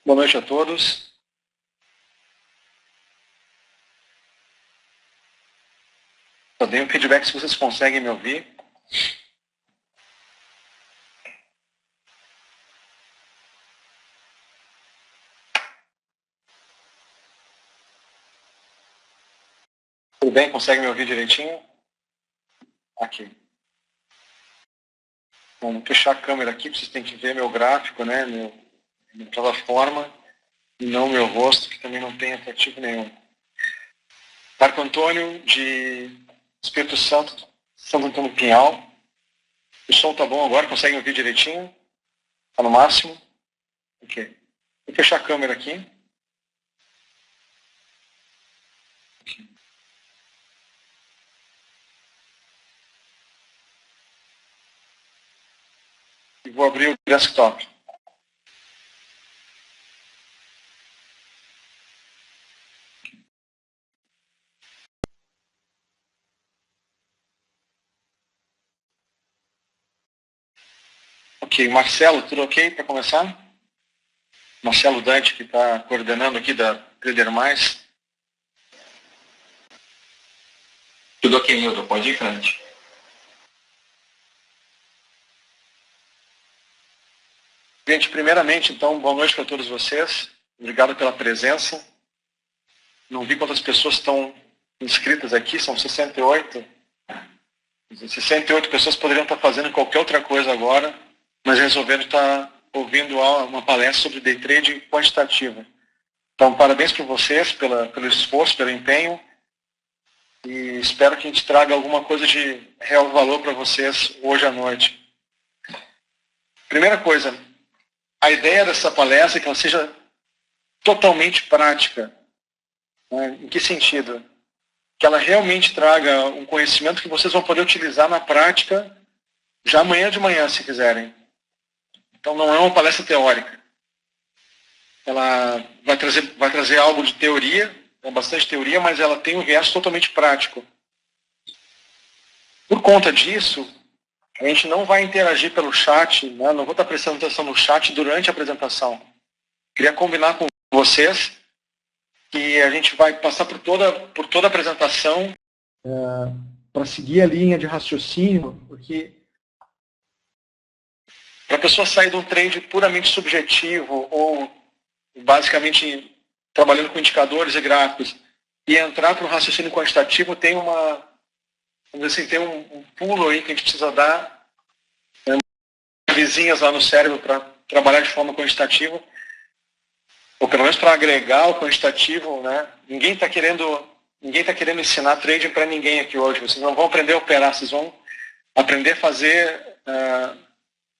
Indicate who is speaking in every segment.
Speaker 1: Boa noite a todos. Só dei um feedback se vocês conseguem me ouvir. Tudo bem? Consegue me ouvir direitinho? Aqui. Vamos fechar a câmera aqui, vocês têm que ver meu gráfico, né? Minha plataforma, e não meu rosto, que também não tem atrativo nenhum. Marco Antônio, de Espírito Santo, Santo Antônio do Pinhal. O som tá bom agora? Conseguem ouvir direitinho? Tá no máximo? Ok. Vou fechar a câmera aqui. E vou abrir o desktop. Ok, Marcelo, tudo ok para começar? Marcelo Dante, que está coordenando aqui da Trader Mais.
Speaker 2: Tudo ok, Milton, pode ir em frente.
Speaker 1: Gente, primeiramente, então, boa noite para todos vocês. Obrigado pela presença. Não vi quantas pessoas estão inscritas aqui, são 68. 68 pessoas poderiam estar fazendo qualquer outra coisa agora, mas resolveram estar ouvindo uma palestra sobre day trade quantitativo. Então, parabéns para vocês pelo esforço, pelo empenho, e espero que a gente traga alguma coisa de real valor para vocês hoje à noite. Primeira coisa, a ideia dessa palestra é que ela seja totalmente prática. Em que sentido? Que ela realmente traga um conhecimento que vocês vão poder utilizar na prática já amanhã de manhã, se quiserem. Então não é uma palestra teórica. Ela vai trazer algo de teoria, bastante teoria, mas ela tem um viés totalmente prático. Por conta disso, a gente não vai interagir pelo chat, né? Não vou estar prestando atenção no chat durante a apresentação. Queria combinar com vocês que a gente vai passar por toda a apresentação para seguir a linha de raciocínio, porque para a pessoa sair de um trade puramente subjetivo ou basicamente trabalhando com indicadores e gráficos e entrar para o raciocínio quantitativo tem tem um pulo aí que a gente precisa dar, vizinhas lá no cérebro para trabalhar de forma quantitativa, ou pelo menos para agregar o quantitativo, né? Ninguém está querendo ensinar trading para ninguém aqui hoje. Vocês não vão aprender a operar, vocês vão aprender a fazer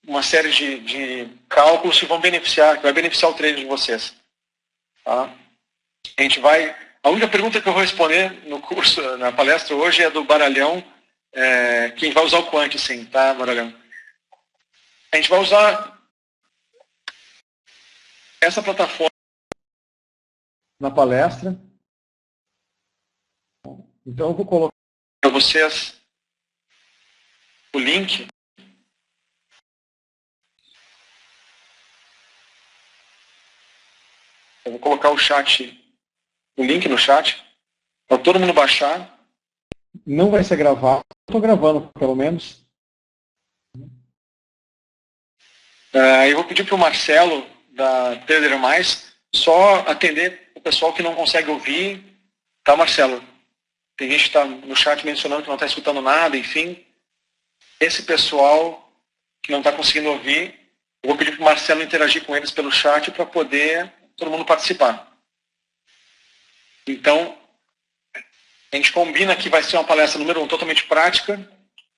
Speaker 1: uma série de cálculos que vai beneficiar o trade de vocês. Tá? A única pergunta que eu vou responder no curso, na palestra hoje é do Baralhão, quem vai usar o Quant, sim, tá, Baralhão? A gente vai usar essa plataforma na palestra. Então eu vou colocar para vocês o link. Eu vou colocar o link no chat, para todo mundo baixar. Não vai ser gravado, estou gravando pelo menos. Eu vou pedir para o Marcelo, da Trader Mais, só atender o pessoal que não consegue ouvir. Tá, Marcelo? Tem gente que está no chat mencionando que não está escutando nada, enfim. Esse pessoal que não está conseguindo ouvir, eu vou pedir para o Marcelo interagir com eles pelo chat para poder todo mundo participar. Então, a gente combina que vai ser uma palestra número 1 totalmente prática.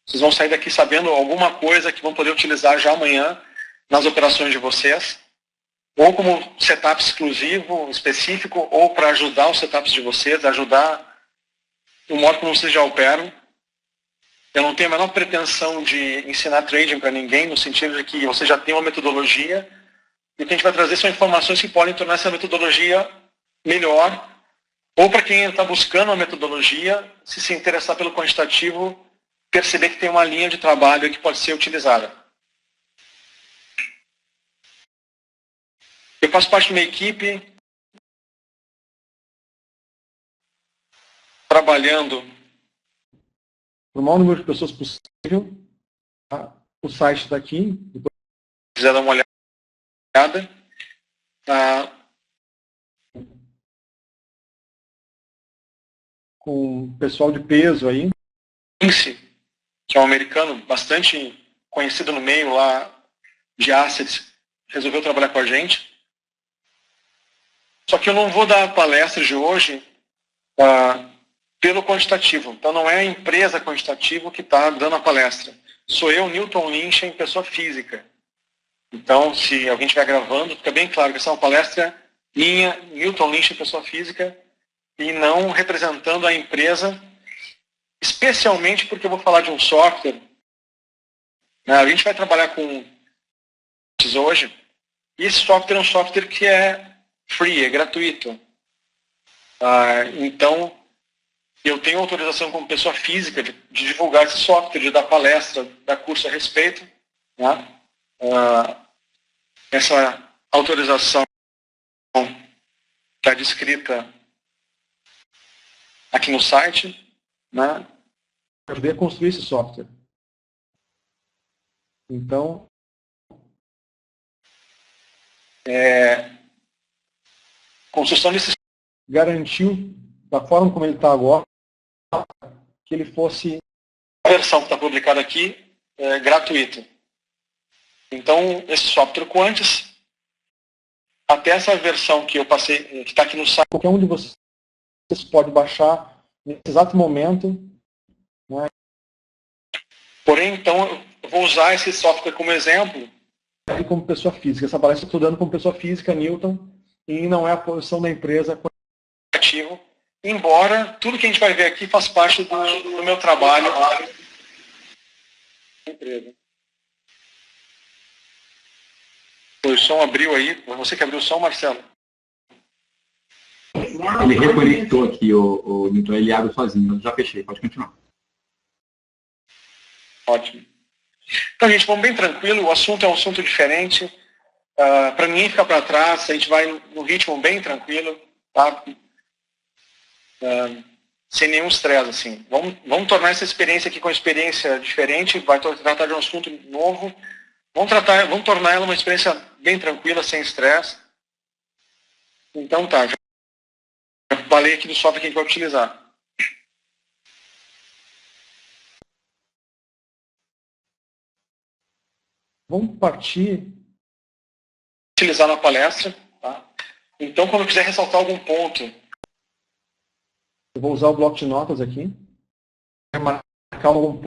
Speaker 1: Vocês vão sair daqui sabendo alguma coisa que vão poder utilizar já amanhã nas operações de vocês, ou como setup exclusivo, específico, ou para ajudar os setups de vocês, ajudar o modo como vocês já operam. Eu não tenho a menor pretensão de ensinar trading para ninguém, no sentido de que você já tem uma metodologia, e o que a gente vai trazer são informações que podem tornar essa metodologia melhor, ou para quem está buscando uma metodologia, se interessar pelo quantitativo, perceber que tem uma linha de trabalho que pode ser utilizada. Eu faço parte de uma equipe trabalhando para o maior número de pessoas possível. Tá? O site está aqui, depois se quiser dar uma olhada. Com o pessoal de peso aí. Vince, que é um americano bastante conhecido no meio lá de assets, resolveu trabalhar com a gente. Só que eu não vou dar a palestra de hoje pelo quantitativo. Então não é a empresa quantitativa que está dando a palestra. Sou eu, Newton Lynch, em pessoa física. Então, se alguém estiver gravando, fica bem claro que essa é uma palestra minha, Newton Lynch, em pessoa física, e não representando a empresa, especialmente porque eu vou falar de um software. A gente vai trabalhar com hoje, e esse software é um software que é free, é gratuito. Então, eu tenho autorização como pessoa física de divulgar esse software, de dar palestra, dar curso a respeito. Né? Essa autorização está descrita aqui no site, né? Para poder construir esse software. Então, construção desse garantiu, da forma como ele está agora, que ele fosse a versão que está publicada aqui gratuita. Então, esse software Quantis, até essa versão que eu passei, que está aqui no site, qualquer um de vocês pode baixar nesse exato momento. Né? Porém, então, eu vou usar esse software como exemplo e como pessoa física. Essa palestra eu estou dando como pessoa física, Newton, e não é a posição da empresa ativo, embora tudo que a gente vai ver aqui faz parte do meu trabalho na empresa. O som abriu aí. Você que abriu o som, Marcelo?
Speaker 2: Ele reconectou aqui, o Newton, ele abre sozinho. Eu já fechei, pode continuar.
Speaker 1: Ótimo. Então, gente, vamos bem tranquilo. O assunto é um assunto diferente. Para ninguém ficar para trás, a gente vai no ritmo bem tranquilo, tá? Sem nenhum estresse, assim. Vamos tornar essa experiência aqui com uma experiência diferente. Vai tratar de um assunto novo. Vamos tornar ela uma experiência bem tranquila, sem estresse. Então tá, já falei aqui do software que a gente vai utilizar. Vamos partir utilizar na palestra. Tá? Então, quando eu quiser ressaltar algum ponto, eu vou usar o bloco de notas aqui. Marcar algum ponto.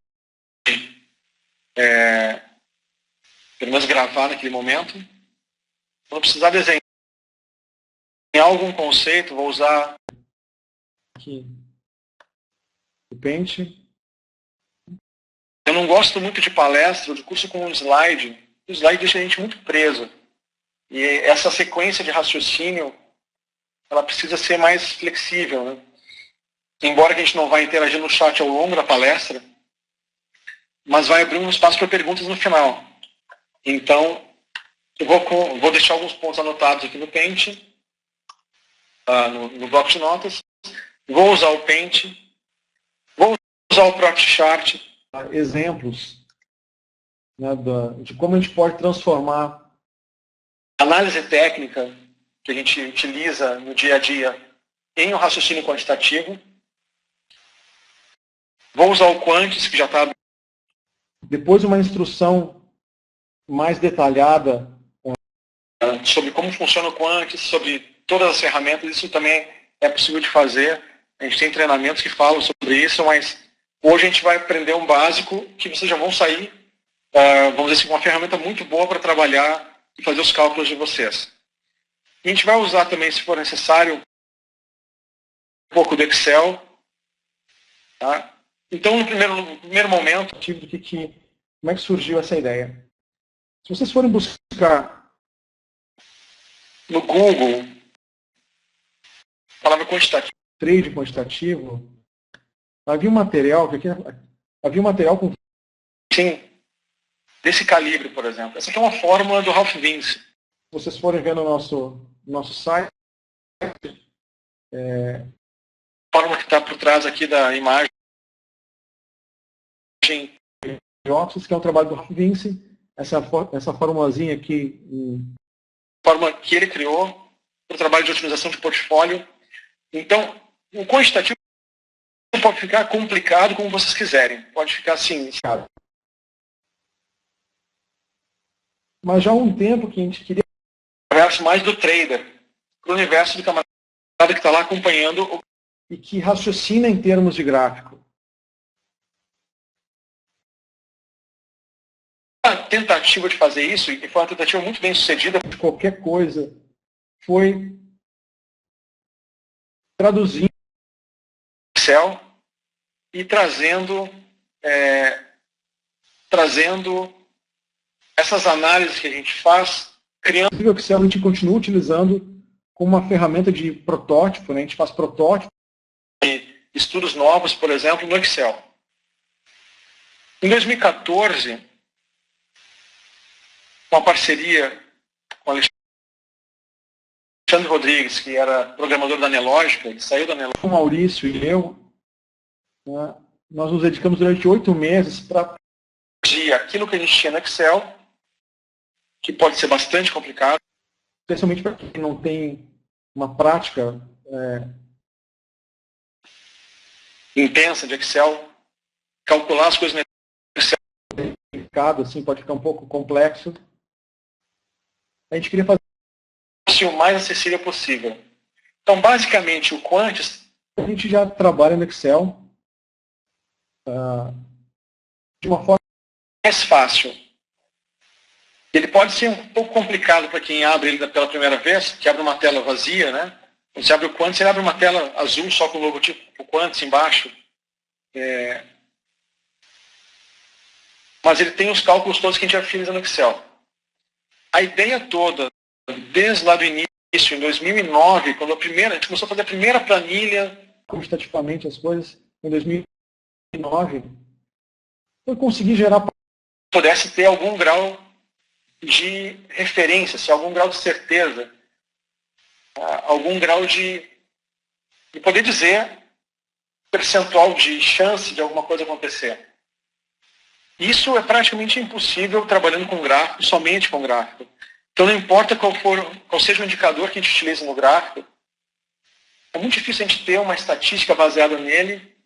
Speaker 1: Pelo menos gravar naquele momento. Quando precisar desenhar algum conceito, vou usar aqui o Paint. Eu não gosto muito de palestra, de curso com slide. O slide deixa a gente muito preso. E essa sequência de raciocínio, ela precisa ser mais flexível. Né? Embora a gente não vá interagir no chat ao longo da palestra, mas vai abrir um espaço para perguntas no final. Então, eu vou deixar alguns pontos anotados aqui no Paint, no bloco de notas. Vou usar o Paint. Vou usar o Proct Chart. Exemplos, né, de como a gente pode transformar a análise técnica que a gente utiliza no dia a dia em um raciocínio quantitativo. Vou usar o Quantis, que já está. Depois uma instrução mais detalhada sobre como funciona o Quantis, sobre todas as ferramentas. Isso também é possível de fazer. A gente tem treinamentos que falam sobre isso, mas hoje a gente vai aprender um básico que vocês já vão sair, vamos dizer assim, uma ferramenta muito boa para trabalhar e fazer os cálculos de vocês. A gente vai usar também, se for necessário, um pouco do Excel. Tá? Então, no primeiro momento, como é que surgiu essa ideia? Se vocês forem buscar no Google a palavra quantitativo, trade quantitativo, havia um material com sim, desse calibre, por exemplo. Essa aqui é uma fórmula do Ralph Vince. vocês forem ver no nosso site, a forma que está por trás aqui da imagem de Office, que é um trabalho do Ralph Vince, essa formulazinha aqui, forma que ele criou, o trabalho de otimização de portfólio. Então, o quantitativo pode ficar complicado como vocês quiserem, pode ficar assim. Mas já há um tempo que a gente queria o universo mais do trader, para o universo do camarada que está lá acompanhando e que raciocina em termos de gráfico. A tentativa de fazer isso, e foi uma tentativa muito bem sucedida, qualquer coisa, foi traduzindo Excel e trazendo essas análises que a gente faz, criando o Excel. A gente continua utilizando como uma ferramenta de protótipo, né? A gente faz protótipos e estudos novos, por exemplo, no Excel. Em 2014, uma parceria com o Alexandre Rodrigues, que era programador da Nelogica, ele saiu da Nelogica. O Maurício e eu, né, nós nos dedicamos durante 8 meses para produzir aquilo que a gente tinha no Excel, que pode ser bastante complicado, especialmente para quem não tem uma prática intensa de Excel. Calcular as coisas no Excel assim, pode ficar um pouco complexo. A gente queria fazer o mais acessível possível. Então, basicamente, o Quantis, a gente já trabalha no Excel de uma forma mais fácil. Ele pode ser um pouco complicado para quem abre ele pela primeira vez, que abre uma tela vazia, né? Quando você abre o Quantis, ele abre uma tela azul só com o logotipo Quantis embaixo. Mas ele tem os cálculos todos que a gente já fez no Excel. A ideia toda, desde lá do início, em 2009, quando a gente começou a fazer a primeira planilha, quantitativamente as coisas, em 2009, foi conseguir gerar para que pudesse ter algum grau de referência, algum grau de certeza, algum grau de poder dizer percentual de chance de alguma coisa acontecer. Isso é praticamente impossível trabalhando com gráfico, somente com gráfico. Então, não importa qual seja o indicador que a gente utilize no gráfico, é muito difícil a gente ter uma estatística baseada nele,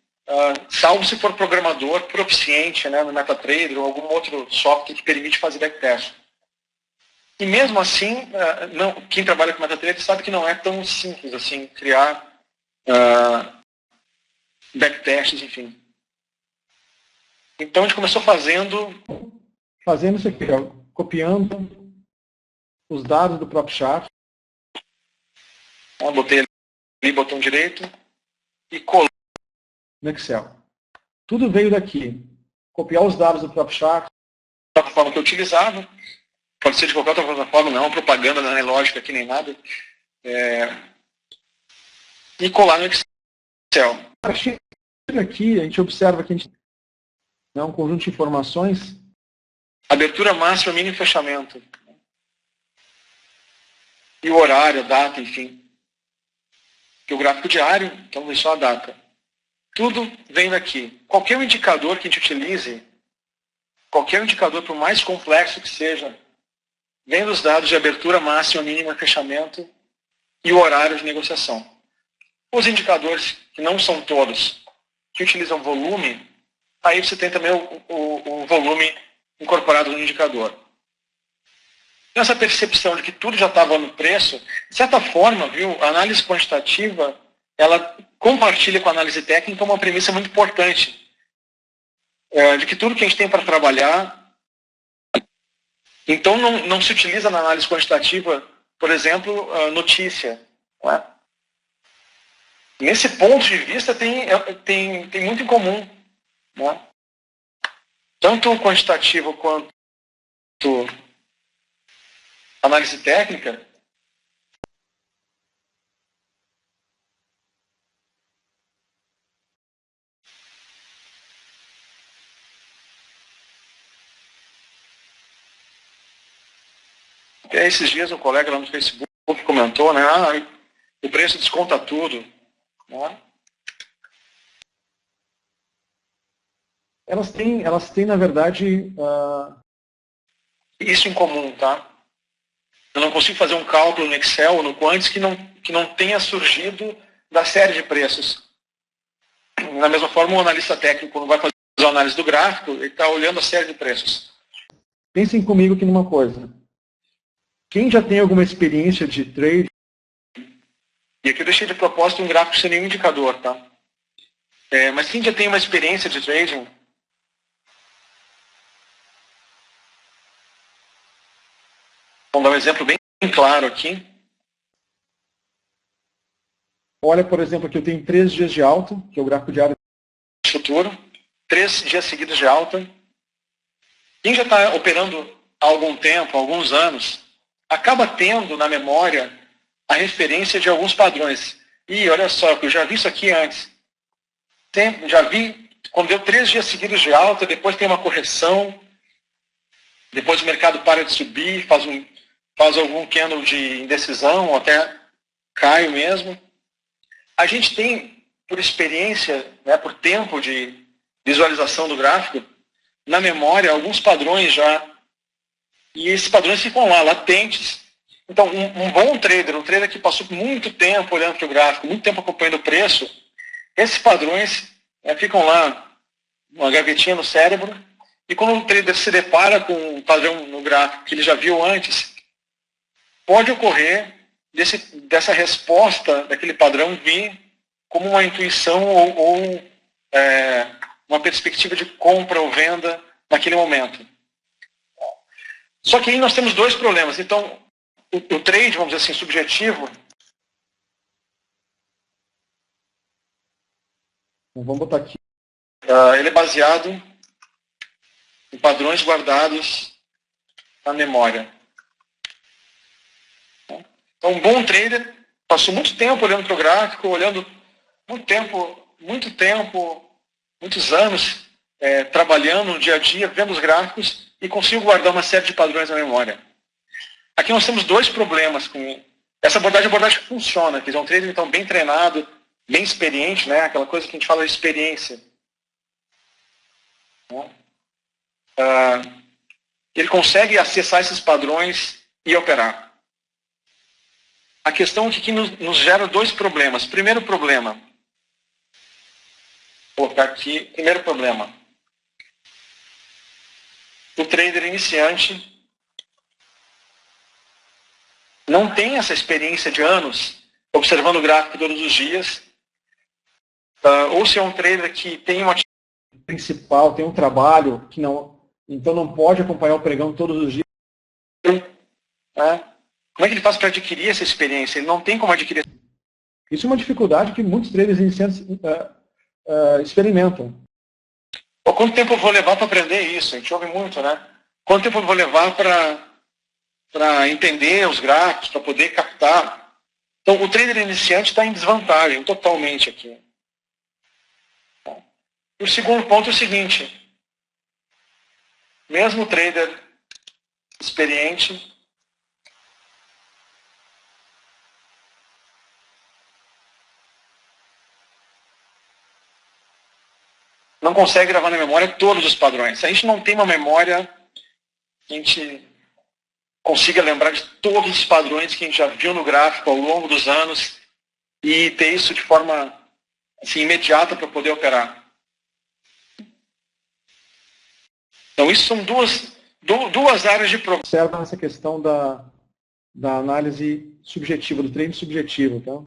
Speaker 1: salvo se for programador proficiente, né, no MetaTrader ou algum outro software que permite fazer backtest. E mesmo assim, quem trabalha com MetaTrader sabe que não é tão simples assim criar backtests, enfim. Então a gente começou fazendo isso aqui, copiando os dados do próprio chart. Botei ali, botão direito e colei no Excel. Tudo veio daqui. Copiar os dados do próprio chart, da plataforma que eu utilizava. Pode ser de qualquer outra plataforma, não é uma propaganda, não é lógica aqui nem nada. E colar no Excel. Aqui, a gente observa que a gente tem um conjunto de informações. Abertura máxima, mínimo fechamento. E o horário, a data, enfim. Que o gráfico diário, então vem só a data. Tudo vem daqui. Qualquer indicador que a gente utilize, qualquer indicador, por mais complexo que seja, vem dos dados de abertura máxima, mínima, fechamento e o horário de negociação. Os indicadores, que não são todos, que utilizam volume, aí você tem também o volume incorporado no indicador. Essa percepção de que tudo já estava no preço, de certa forma, a análise quantitativa, ela compartilha com a análise técnica uma premissa muito importante, de que tudo que a gente tem para trabalhar, então não se utiliza na análise quantitativa, por exemplo, notícia. Não é? Nesse ponto de vista tem muito em comum. Não é? Tanto o quantitativo quanto a análise técnica Até esses dias um colega lá no Facebook comentou, né? O preço desconta tudo. Né?
Speaker 3: Elas têm, na verdade,
Speaker 1: isso em comum, tá? Eu não consigo fazer um cálculo no Excel ou no Quantix que não tenha surgido da série de preços. Da mesma forma, o analista técnico, quando vai fazer a análise do gráfico, ele está olhando a série de preços.
Speaker 3: Pensem comigo aqui numa coisa. Quem já tem alguma experiência de trade...
Speaker 1: E aqui eu deixei de propósito um gráfico sem nenhum indicador, tá? Mas quem já tem uma experiência de trading... Vamos dar um exemplo bem claro aqui.
Speaker 3: Olha, por exemplo, aqui eu tenho 3 dias de alta, que é o gráfico diário
Speaker 1: Futuro. 3 dias seguidos de alta. Quem já está operando há algum tempo, há alguns anos, acaba tendo na memória a referência de alguns padrões. E olha só, eu já vi isso aqui antes. Já vi, quando deu 3 dias seguidos de alta, depois tem uma correção, depois o mercado para de subir, faz algum candle de indecisão, ou até cai mesmo. A gente tem, por experiência, né, por tempo de visualização do gráfico, na memória, alguns padrões já. E esses padrões ficam lá, latentes. Então, um bom trader, um trader que passou muito tempo olhando para o gráfico, muito tempo acompanhando o preço, esses padrões ficam lá, uma gavetinha no cérebro, e quando o trader se depara com um padrão no gráfico que ele já viu antes, pode ocorrer dessa resposta daquele padrão vir como uma intuição ou uma perspectiva de compra ou venda naquele momento. Só que aí nós temos 2 problemas. Então, o trade, vamos dizer assim, subjetivo...
Speaker 3: Vamos botar aqui.
Speaker 1: Ele é baseado em padrões guardados na memória. Então, um bom trader passou muito tempo olhando para o gráfico, olhando muitos anos, trabalhando no dia a dia, vendo os gráficos e conseguiu guardar uma série de padrões na memória. Aqui nós temos 2 problemas com essa abordagem. A abordagem que funciona, que é um trader então bem treinado, bem experiente, né? Aquela coisa que a gente fala de experiência. Ele consegue acessar esses padrões e operar. A questão é que nos gera 2 problemas. Primeiro problema. Vou colocar aqui. Primeiro problema. O trader iniciante não tem essa experiência de anos observando o gráfico todos os dias. Ou se é um trader que tem uma
Speaker 3: principal, tem um trabalho que então não pode acompanhar o pregão todos os dias.
Speaker 1: Como é que ele faz para adquirir essa experiência? Ele não tem como adquirir.
Speaker 3: Isso é uma dificuldade que muitos traders iniciantes experimentam.
Speaker 1: Quanto tempo eu vou levar para aprender isso? A gente ouve muito, né? Quanto tempo eu vou levar para entender os gráficos, para poder captar? Então, o trader iniciante está em desvantagem totalmente aqui. E o segundo ponto é o seguinte. Mesmo o trader experiente não consegue gravar na memória todos os padrões. A gente não tem uma memória que a gente consiga lembrar de todos os padrões que a gente já viu no gráfico ao longo dos anos e ter isso de forma assim, imediata para poder operar. Então, isso são duas áreas de problema.
Speaker 3: Observa essa questão da análise subjetiva, do treino subjetivo. Então.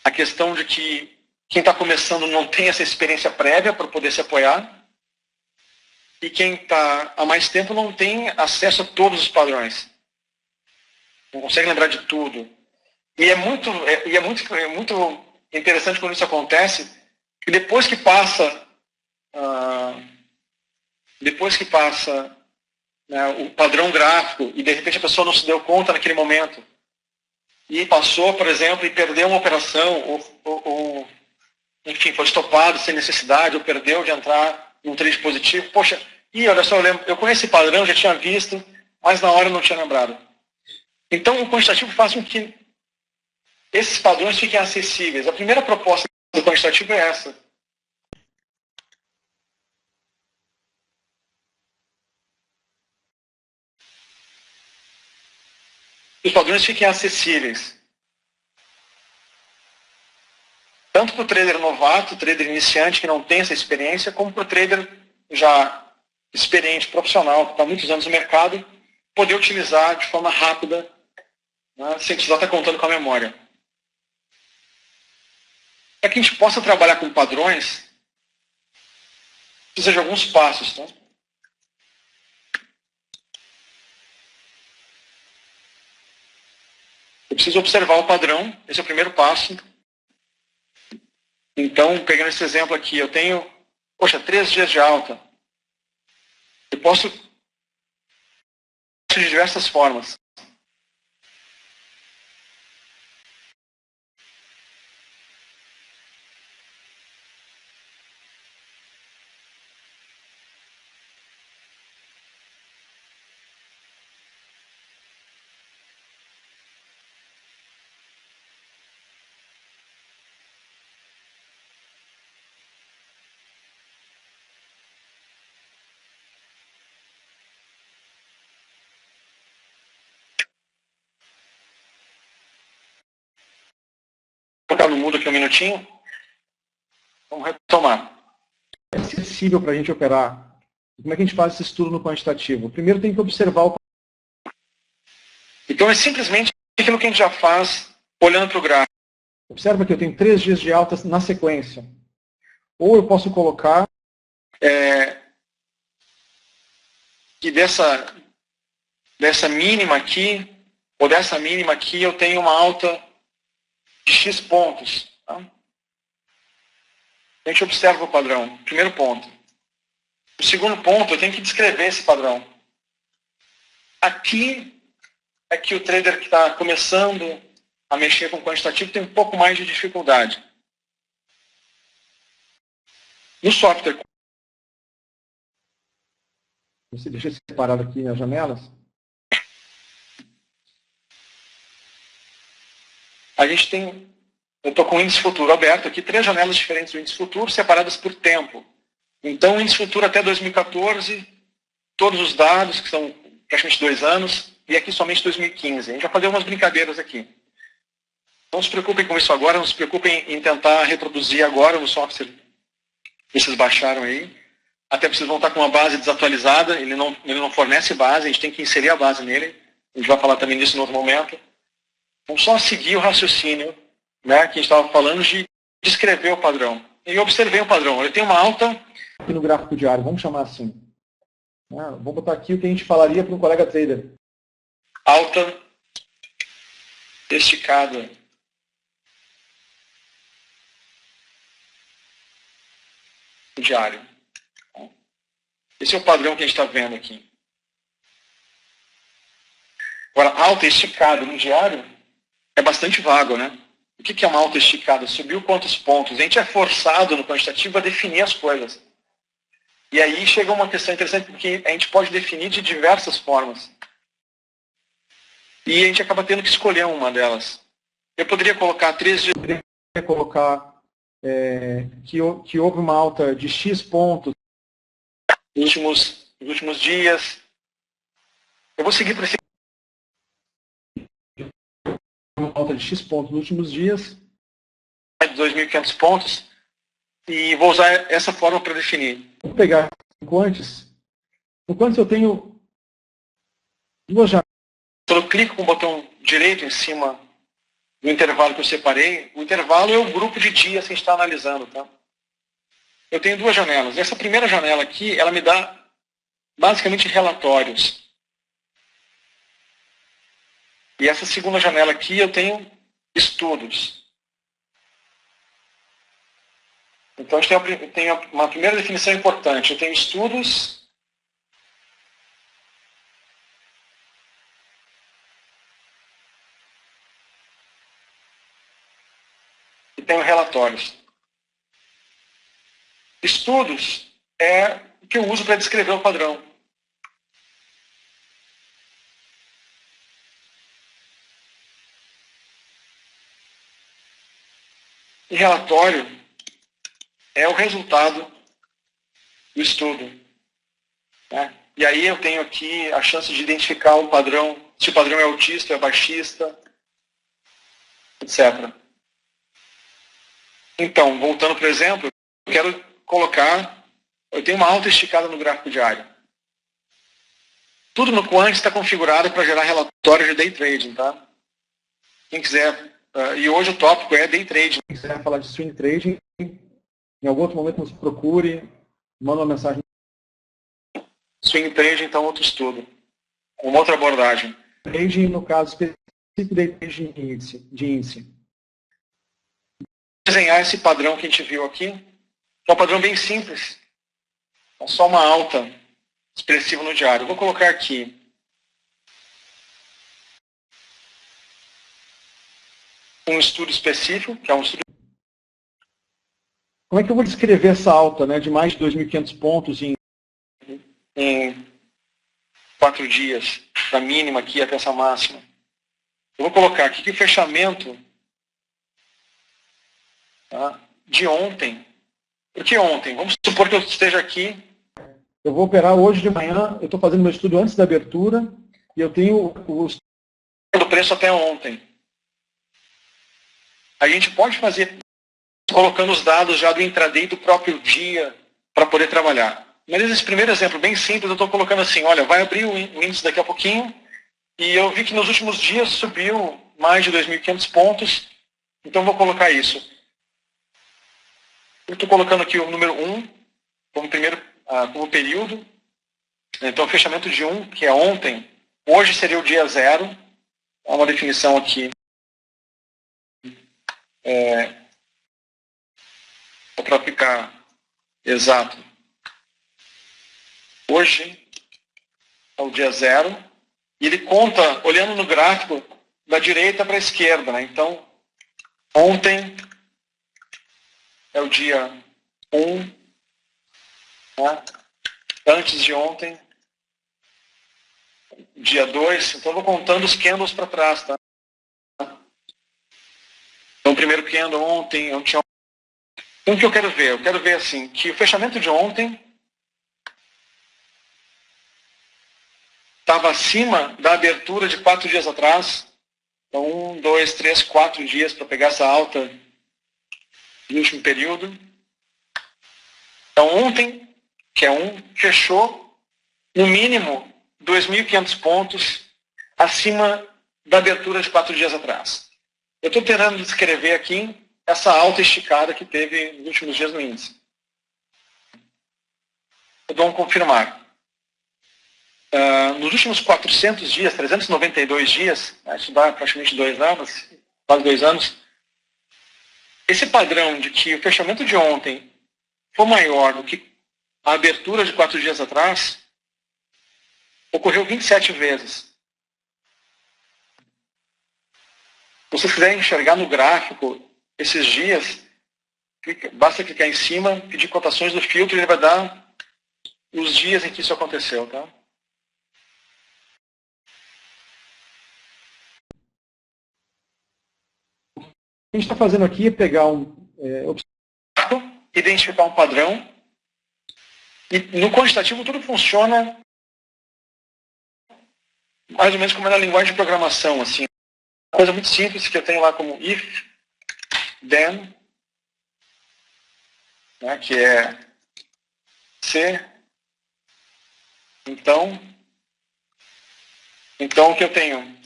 Speaker 1: A questão de que quem está começando não tem essa experiência prévia para poder se apoiar e quem está há mais tempo não tem acesso a todos os padrões. Não consegue lembrar de tudo. E é muito interessante quando isso acontece, que depois que passa o padrão gráfico e de repente a pessoa não se deu conta naquele momento e passou, por exemplo, e perdeu uma operação ou enfim, foi estopado sem necessidade ou perdeu de entrar num trade positivo. Poxa, olha só, eu conheço esse padrão, já tinha visto, mas na hora eu não tinha lembrado. Então, o quantitativo faz com que esses padrões fiquem acessíveis. A primeira proposta do quantitativo é essa. Os padrões fiquem acessíveis. Tanto para o trader novato, trader iniciante que não tem essa experiência, como para o trader já experiente, profissional, que está há muitos anos no mercado, poder utilizar de forma rápida, né, sem precisar estar contando com a memória. Para que a gente possa trabalhar com padrões, precisa de alguns passos. Tá? Eu preciso observar o padrão, esse é o primeiro passo. Então, pegando esse exemplo aqui, eu tenho, 3 dias de alta. Eu posso de diversas formas. Vou colocar no mudo aqui um minutinho. Vamos retomar.
Speaker 3: É acessível para a gente operar. Como é que a gente faz esse estudo no quantitativo? Primeiro tem que observar o...
Speaker 1: Então é simplesmente aquilo que a gente já faz olhando para o gráfico.
Speaker 3: Observa que eu tenho 3 dias de alta na sequência. Ou eu posso colocar...
Speaker 1: que dessa mínima aqui, ou dessa mínima aqui, eu tenho uma alta de X pontos. Tá? A gente observa o padrão. Primeiro ponto. O segundo ponto, eu tenho que descrever esse padrão. Aqui é que o trader que está começando a mexer com quantitativo tem um pouco mais de dificuldade. No software...
Speaker 3: Deixa eu separar aqui as janelas.
Speaker 1: A gente tem... Eu estou com o índice futuro aberto aqui, 3 janelas diferentes do índice futuro, separadas por tempo. Então, o índice futuro até 2014, todos os dados, que são praticamente 2 anos, e aqui somente 2015. A gente vai fazer umas brincadeiras aqui. Não se preocupem com isso agora, não se preocupem em tentar reproduzir agora no software que vocês baixaram aí. Até porque vocês vão estar com uma base desatualizada, ele não fornece base, a gente tem que inserir a base nele. A gente vai falar também disso em outro momento. Vamos só seguir o raciocínio, né, que a gente estava falando de descrever o padrão. E eu observei o padrão. Ele tem uma alta...
Speaker 3: Aqui no gráfico diário, vamos chamar assim. Vou botar aqui o que a gente falaria para um colega trader.
Speaker 1: Alta esticada. Diário. Esse é o padrão que a gente está vendo aqui. Agora, alta esticada no diário é bastante vago, né? O que é uma alta esticada? Subiu quantos pontos? A gente é forçado no quantitativo a definir as coisas. E aí chega uma questão interessante, porque a gente pode definir de diversas formas. E a gente acaba tendo que escolher uma delas. Eu poderia colocar 3 dias...
Speaker 3: Eu poderia colocar que houve uma alta de X pontos
Speaker 1: nos últimos dias. Eu vou seguir para esse...
Speaker 3: uma alta de X pontos nos últimos dias.
Speaker 1: De 2.500 pontos. E vou usar essa forma para definir.
Speaker 3: Vou pegar o quantis. No quantis eu tenho 2 janelas.
Speaker 1: Quando eu clico com o botão direito em cima do intervalo que eu separei, o intervalo é o grupo de dias que a gente está analisando. Tá? Eu tenho 2 janelas. Essa primeira janela aqui, ela me dá basicamente relatórios. E essa segunda janela aqui, eu tenho estudos. Então, a gente tem uma primeira definição importante. Eu tenho estudos e tenho relatórios. Estudos é o que eu uso para descrever o padrão. E relatório é o resultado do estudo, né? E aí eu tenho aqui a chance de identificar um padrão, se o padrão é autista, é baixista, etc. Então, voltando para o exemplo, eu quero colocar, eu tenho uma alta esticada no gráfico diário. Tudo no Quant está configurado para gerar relatórios de day trading, tá? Quem quiser, e hoje o tópico é day trading.
Speaker 3: Quem quiser falar de swing trading, em algum outro momento nos procure, manda uma mensagem.
Speaker 1: Swing trading, então, outro estudo. Uma outra abordagem.
Speaker 3: Trading, no caso específico, day trading de índice.
Speaker 1: Desenhar esse padrão que a gente viu aqui, que é um padrão bem simples. É só uma alta expressiva no diário. Eu vou colocar aqui um estudo específico, que é um estudo...
Speaker 3: Como é que eu vou descrever essa alta, né, de mais de 2.500 pontos em
Speaker 1: 4 dias, da mínima aqui até essa máxima? Eu vou colocar aqui que o fechamento, tá, de ontem. Por que ontem? Vamos supor que eu esteja aqui.
Speaker 3: Eu vou operar hoje de manhã, eu estou fazendo meu estudo antes da abertura, e eu tenho
Speaker 1: do preço até ontem. A gente pode fazer colocando os dados já do intraday do próprio dia para poder trabalhar. Mas esse primeiro exemplo, bem simples, eu estou colocando assim, olha, vai abrir o índice daqui a pouquinho, e eu vi que nos últimos dias subiu mais de 2.500 pontos, então vou colocar isso. Eu estou colocando aqui o número 1 como período, então o fechamento de 1, que é ontem, hoje seria o dia 0, há uma definição aqui. Para ficar exato. Hoje é o dia 0, e ele conta, olhando no gráfico, da direita para a esquerda, né? Então, ontem é o dia 1, né? Antes de ontem, dia 2, então eu vou contando os candles para trás, tá? Então, o primeiro candle ontem, então o que eu quero ver? Eu quero ver assim, que o fechamento de ontem estava acima da abertura de 4 dias atrás. Então, 1, 2, 3, 4 dias para pegar essa alta no último período. Então, ontem, que é 1, fechou no mínimo 2.500 pontos acima da abertura de 4 dias atrás. Eu estou tentando descrever aqui essa alta esticada que teve nos últimos dias no índice. Eu dou um confirmar. Nos últimos 400 dias, 392 dias, isso dá praticamente 2 anos, quase 2 anos, esse padrão de que o fechamento de ontem foi maior do que a abertura de 4 dias atrás, ocorreu 27 vezes. Se vocês quiserem enxergar no gráfico esses dias, basta clicar em cima, pedir cotações do filtro e ele vai dar os dias em que isso aconteceu, tá?
Speaker 3: O que a gente está fazendo aqui é pegar
Speaker 1: identificar um padrão, e no quantitativo tudo funciona mais ou menos como é na linguagem de programação, assim. Uma coisa muito simples que eu tenho lá como if, then, né, que é se, então o que eu tenho?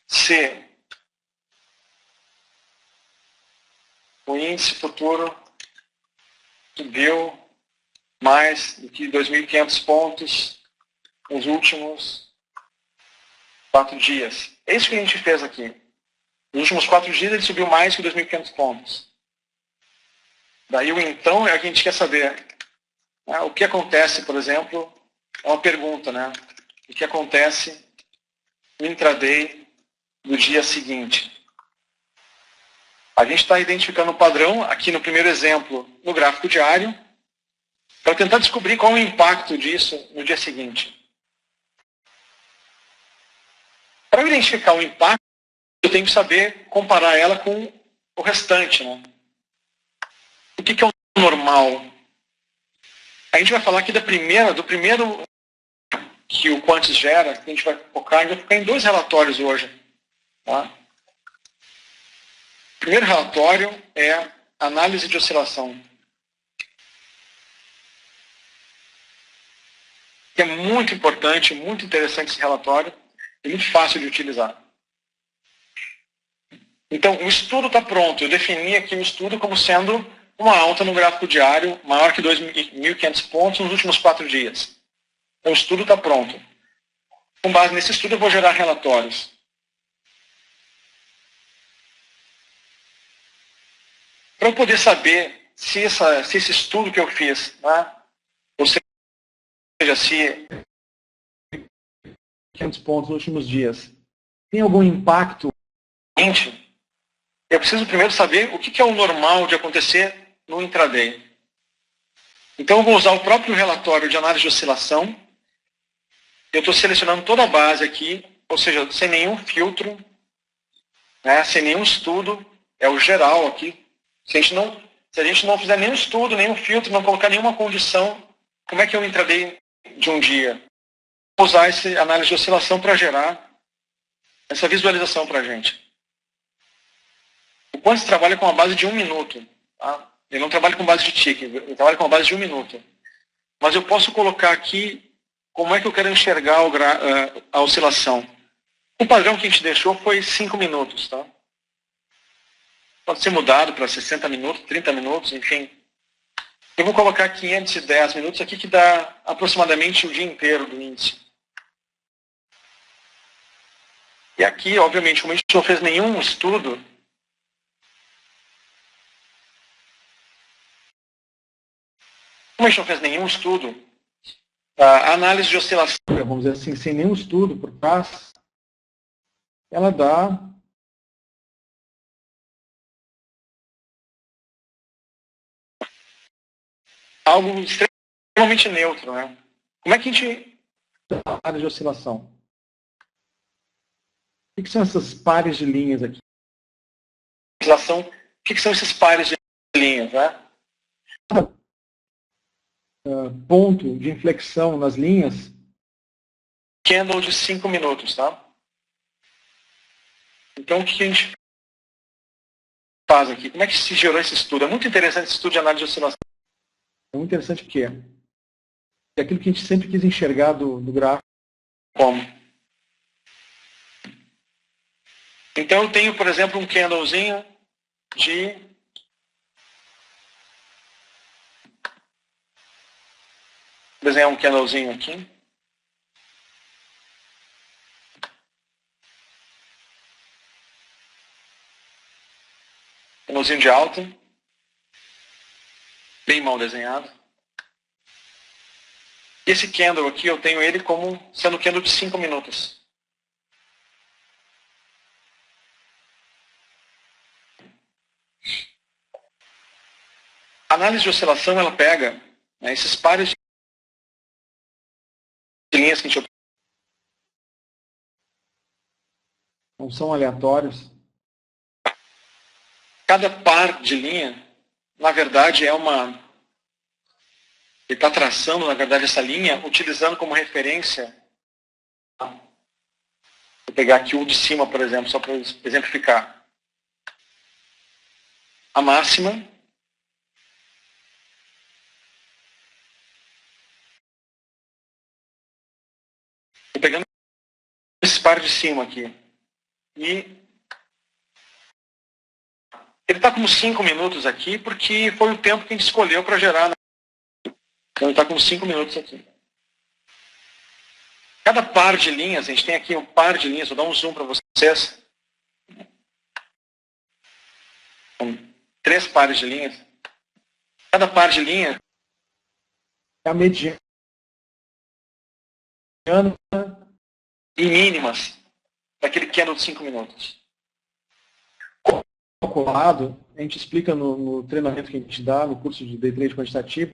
Speaker 1: Se o índice futuro subiu mais do que 2.500 pontos nos últimos 4 dias. É isso que a gente fez aqui. Nos últimos 4 dias ele subiu mais que 2.500 pontos. Daí o então é o que a gente quer saber. Né? O que acontece, por exemplo, é uma pergunta, né? O que acontece no intraday do dia seguinte? A gente está identificando um padrão, aqui no primeiro exemplo, no gráfico diário, para tentar descobrir qual é o impacto disso no dia seguinte. Para identificar o impacto, eu tenho que saber comparar ela com o restante, né? que é o normal? A gente vai falar aqui do primeiro que o Quantz gera, que a gente vai focar em 2 relatórios hoje. Tá? O primeiro relatório é análise de oscilação. Que é muito importante, muito interessante esse relatório, e muito fácil de utilizar. Então, o estudo está pronto. Eu defini aqui o estudo como sendo uma alta no gráfico diário maior que 2.500 pontos nos últimos 4 dias. Então, o estudo está pronto. Com base nesse estudo, eu vou gerar relatórios. Para eu poder saber se esse estudo que eu fiz, né, ou seja, se
Speaker 3: 500 pontos nos últimos dias, tem algum impacto?
Speaker 1: Eu preciso primeiro saber o que é o normal de acontecer no intraday. Então, eu vou usar o próprio relatório de análise de oscilação. Eu estou selecionando toda a base aqui, ou seja, sem nenhum filtro, né, sem nenhum estudo, é o geral aqui. Se a gente não fizer nenhum estudo, nenhum filtro, não colocar nenhuma condição, como é que é o intraday de um dia? Vou usar essa análise de oscilação para gerar essa visualização para a gente. O Quantz trabalha com a base de 1 minuto. Tá? Ele não trabalha com base de tick, ele trabalha com a base de 1 minuto. Mas eu posso colocar aqui como é que eu quero enxergar a oscilação. O padrão que a gente deixou foi 5 minutos. Tá? Pode ser mudado para 60 minutos, 30 minutos, enfim. Eu vou colocar 510 minutos aqui, que dá aproximadamente o dia inteiro do índice. E aqui, obviamente, como a gente não fez nenhum estudo, a análise de oscilação,
Speaker 3: vamos dizer assim, sem nenhum estudo por trás, ela dá
Speaker 1: algo extremamente neutro, né? Como é que a gente...
Speaker 3: área de oscilação. O que são essas pares de linhas aqui?
Speaker 1: Oscilação, o que são esses pares de linhas, né?
Speaker 3: Ponto de inflexão nas linhas.
Speaker 1: Candle de 5 minutos, tá? Então, o que a gente faz aqui? Como é que se gerou esse estudo? É muito interessante esse estudo de análise de oscilação.
Speaker 3: É muito interessante porque é aquilo que a gente sempre quis enxergar do gráfico.
Speaker 1: Como? Então, eu tenho, por exemplo, um candlezinho de... Vou desenhar um candlezinho aqui. Candlezinho de alta. Bem mal desenhado. Esse candle aqui, eu tenho ele como sendo candle de 5 minutos. A análise de oscilação, ela pega, né, esses pares de linhas que a gente...
Speaker 3: Não são aleatórios.
Speaker 1: Cada par de linha, na verdade, é uma... Ele está traçando, na verdade, essa linha, utilizando como referência... Vou pegar aqui o de cima, por exemplo, só para exemplificar. A máxima... Estou pegando esse par de cima aqui. E ele está com 5 minutos aqui, porque foi o tempo que a gente escolheu para gerar. Então ele está com 5 minutos aqui. Cada par de linhas, a gente tem aqui um par de linhas, vou dar um zoom para vocês. Com 3 pares de linhas. Cada par de linha
Speaker 3: É a mediana
Speaker 1: e mínimas daquele candle de 5 minutos.
Speaker 3: calculado, a gente explica no treinamento que a gente dá, no curso de Day Trade Quantitativo.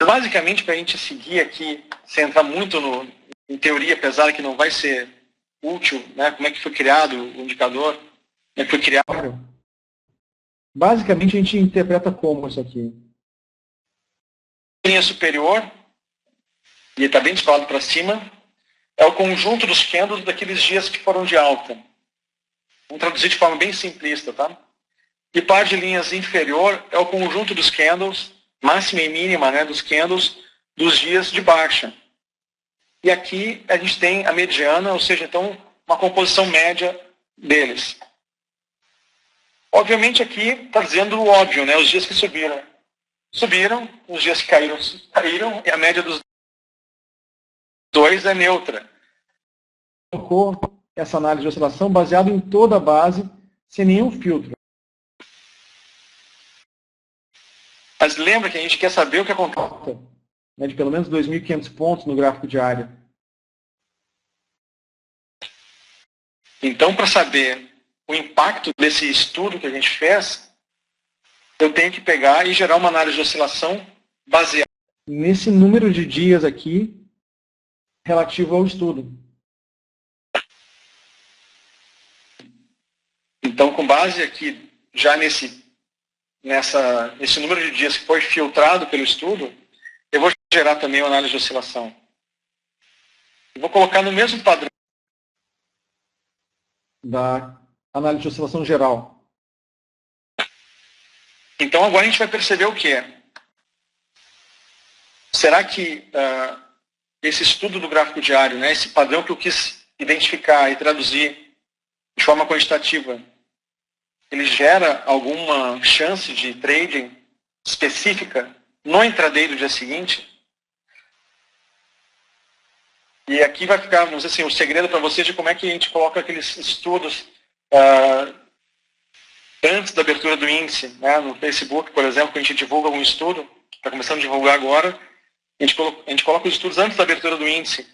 Speaker 1: Basicamente, para a gente seguir aqui, sem entrar muito em teoria, apesar que não vai ser útil, né? Como é que foi criado o indicador, como é que foi criado.
Speaker 3: Basicamente, a gente interpreta como isso aqui?
Speaker 1: A linha superior, e está bem descolado para cima, é o conjunto dos candles daqueles dias que foram de alta. Vamos traduzir de forma bem simplista, tá? E par de linhas inferior é o conjunto dos candles, máxima e mínima, né, dos candles, dos dias de baixa. E aqui a gente tem a mediana, ou seja, então, uma composição média deles. Obviamente aqui está dizendo o óbvio, né, os dias que subiram. Subiram, os dias que caíram, caíram, e a média dos dois é neutra.
Speaker 3: Colocou essa análise de oscilação baseada em toda a base, sem nenhum filtro.
Speaker 1: Mas lembra que a gente quer saber o que acontece.
Speaker 3: De pelo menos 2.500 pontos no gráfico diário.
Speaker 1: Então, para saber o impacto desse estudo que a gente fez, eu tenho que pegar e gerar uma análise de oscilação baseada
Speaker 3: nesse número de dias aqui relativo ao estudo.
Speaker 1: Então, com base aqui, já nesse número de dias que foi filtrado pelo estudo, eu vou gerar também uma análise de oscilação. Eu vou colocar no mesmo padrão
Speaker 3: da análise de oscilação geral.
Speaker 1: Então, agora a gente vai perceber o quê? Será que esse estudo do gráfico diário, né, esse padrão que eu quis identificar e traduzir de forma quantitativa, ele gera alguma chance de trading específica no intraday do dia seguinte? E aqui vai ficar, vamos dizer assim, o segredo para vocês de como é que a gente coloca aqueles estudos antes da abertura do índice, né? No Facebook, por exemplo, quando a gente divulga algum estudo, está começando a divulgar agora, a gente coloca os estudos antes da abertura do índice.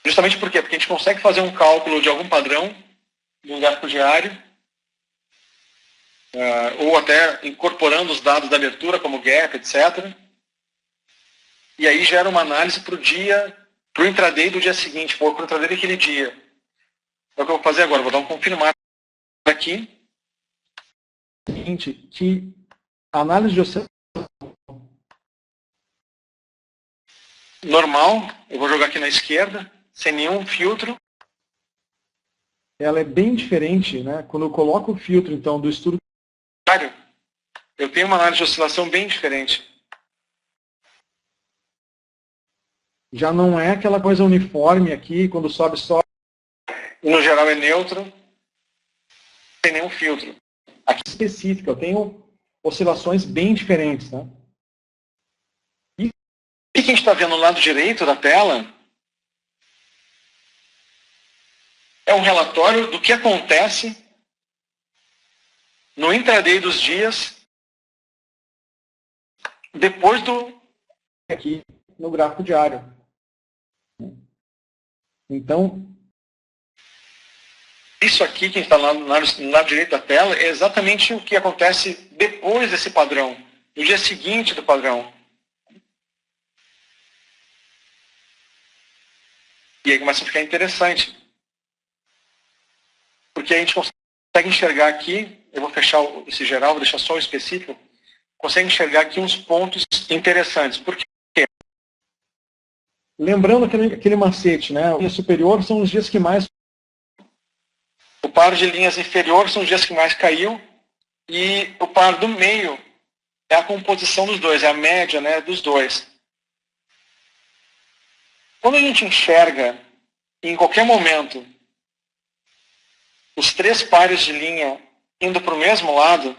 Speaker 1: Justamente por quê? Porque a gente consegue fazer um cálculo de algum padrão do gráfico diário, ou até incorporando os dados da abertura, como gap, etc. E aí gera uma análise para o intraday do dia seguinte, ou para o intraday daquele dia. É o que eu vou fazer agora, vou dar um confirmar aqui.
Speaker 3: Que a análise de oscilação
Speaker 1: normal, eu vou jogar aqui na esquerda, sem nenhum filtro.
Speaker 3: Ela é bem diferente, né? Quando eu coloco o filtro, então, do estudo,
Speaker 1: eu tenho uma análise de oscilação bem diferente.
Speaker 3: Já não é aquela coisa uniforme aqui, quando sobe, sobe.
Speaker 1: No geral é neutro, sem nenhum filtro.
Speaker 3: Aqui específica, eu tenho oscilações bem diferentes, né?
Speaker 1: E o que a gente está vendo no lado direito da tela é um relatório do que acontece no intraday dos dias depois do...
Speaker 3: Aqui no gráfico diário. Então,
Speaker 1: isso aqui que está no lado direito da tela é exatamente o que acontece depois desse padrão, no dia seguinte do padrão. E aí começa a ficar interessante. Porque a gente consegue enxergar aqui, eu vou fechar esse geral, vou deixar só o específico, consegue enxergar aqui uns pontos interessantes. Por quê?
Speaker 3: Lembrando aquele macete, né? O dia superior são os dias que mais...
Speaker 1: O par de linhas inferior são os dias que mais caiu, e o par do meio é a composição dos dois, é a média, né, dos dois. Quando a gente enxerga, em qualquer momento, os três pares de linha indo para o mesmo lado,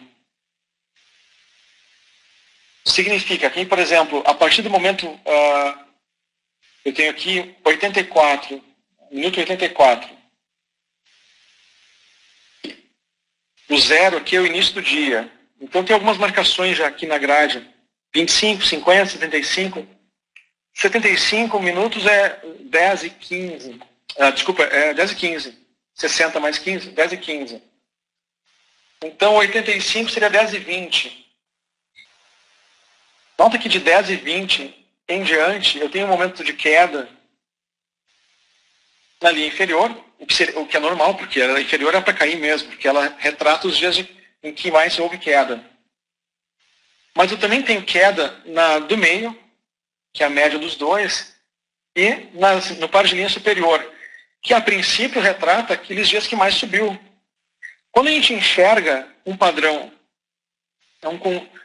Speaker 1: significa que, por exemplo, a partir do momento, eu tenho aqui 84, minuto 84. O zero aqui é o início do dia. Então tem algumas marcações já aqui na grade. 25, 50, 75. 75 minutos é 10 e 15. Desculpa, é 10 e 15. 60 mais 15, 10 e 15. Então 85 seria 10 e 20. Nota que de 10 e 20 em diante eu tenho um momento de queda na linha inferior, o que é normal, porque ela inferior é para cair mesmo, porque ela retrata os dias em que mais houve queda. Mas eu também tenho queda do meio, que é a média dos dois, e no par de linha superior, que a princípio retrata aqueles dias que mais subiu. Quando a gente enxerga um padrão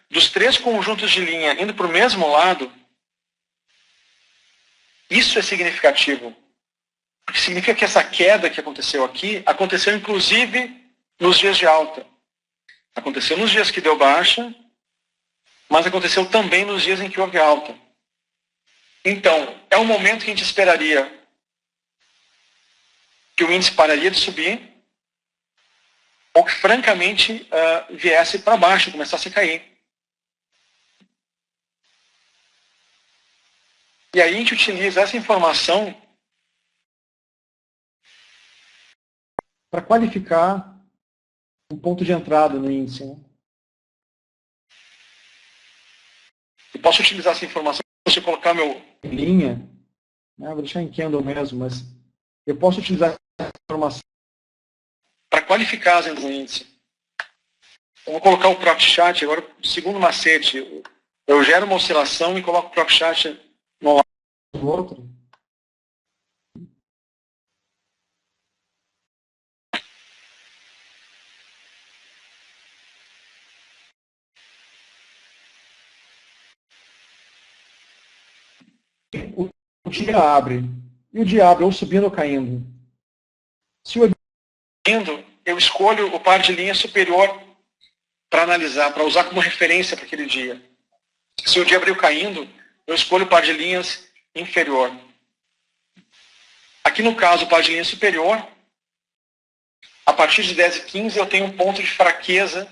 Speaker 1: dos 3 conjuntos de linha indo para o mesmo lado, isso é significativo. Porque significa que essa queda que aconteceu aqui, aconteceu inclusive nos dias de alta. Aconteceu nos dias que deu baixa, mas aconteceu também nos dias em que houve alta. Então, é um momento que a gente esperaria que o índice pararia de subir, ou que, francamente, viesse para baixo, começasse a cair. E aí a gente utiliza essa informação
Speaker 3: para qualificar um ponto de entrada no índice. Né?
Speaker 1: Eu posso utilizar essa informação se eu colocar meu...
Speaker 3: linha, né? Vou deixar em candle mesmo, mas eu posso utilizar essa informação
Speaker 1: para qualificar as do índice. Eu vou colocar o Profit Chart, agora, segundo macete, eu gero uma oscilação e coloco o Profit Chart no lado
Speaker 3: do outro. O dia abre. E o dia abre ou subindo ou caindo. Se o
Speaker 1: caindo, eu escolho o par de linha superior para analisar, para usar como referência para aquele dia. Se o dia abriu caindo, eu escolho o par de linhas inferior. Aqui no caso, o par de linha superior, a partir de 10h15 eu tenho um ponto de fraqueza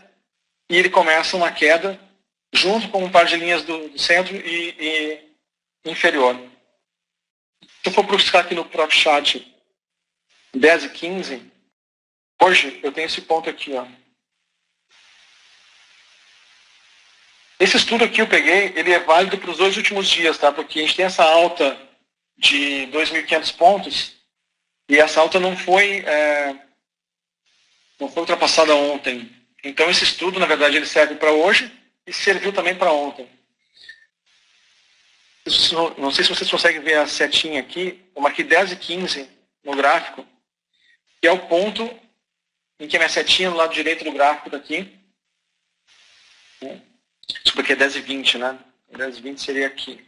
Speaker 1: e ele começa uma queda junto com um par de linhas do centro e inferior. Se eu for buscar aqui no Profit Chart 10h15, hoje eu tenho esse ponto aqui, ó. Esse estudo aqui eu peguei, ele é válido para os 2 últimos dias, tá? Porque a gente tem essa alta de 2.500 pontos e essa alta não foi ultrapassada ontem. Então esse estudo, na verdade, ele serve para hoje e serviu também para ontem. Não sei se vocês conseguem ver a setinha aqui, eu marquei 10h15 no gráfico, que é o ponto em que a minha setinha no lado direito do gráfico daqui. Desculpa, aqui é 10h20, né? 10h20 seria aqui.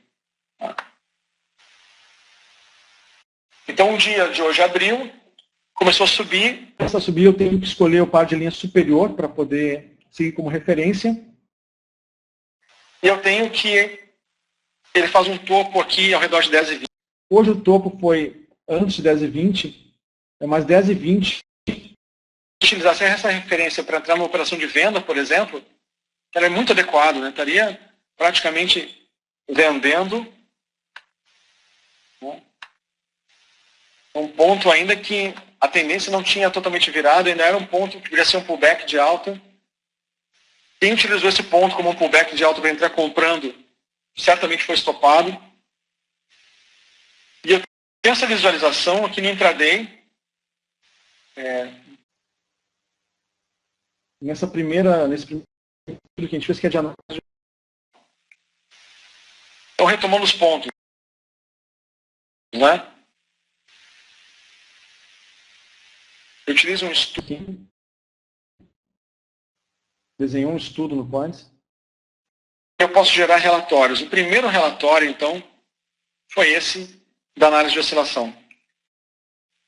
Speaker 1: Então o dia de hoje abriu, começou a subir.
Speaker 3: Para subir eu tenho que escolher o par de linha superior para poder seguir como referência.
Speaker 1: E eu tenho que ele faz um topo aqui ao redor de 10h20.
Speaker 3: Hoje o topo foi antes de 10h20, é mais 10h20.
Speaker 1: Utilizasse essa referência para entrar numa operação de venda, por exemplo, ela é muito adequada, né? Estaria praticamente vendendo, né? Um ponto ainda que a tendência não tinha totalmente virado, ainda era um ponto que poderia ser um pullback de alta. Quem utilizou esse ponto como um pullback de alta para entrar comprando, certamente foi estopado. E eu tenho essa visualização aqui no intraday.
Speaker 3: Nesse primeiro que a gente fez, que é de análise.
Speaker 1: Então, retomando os pontos, né? Eu utilizo um estudo.
Speaker 3: Desenhou um estudo no Points.
Speaker 1: Eu posso gerar relatórios. O primeiro relatório, então, foi esse da análise de oscilação.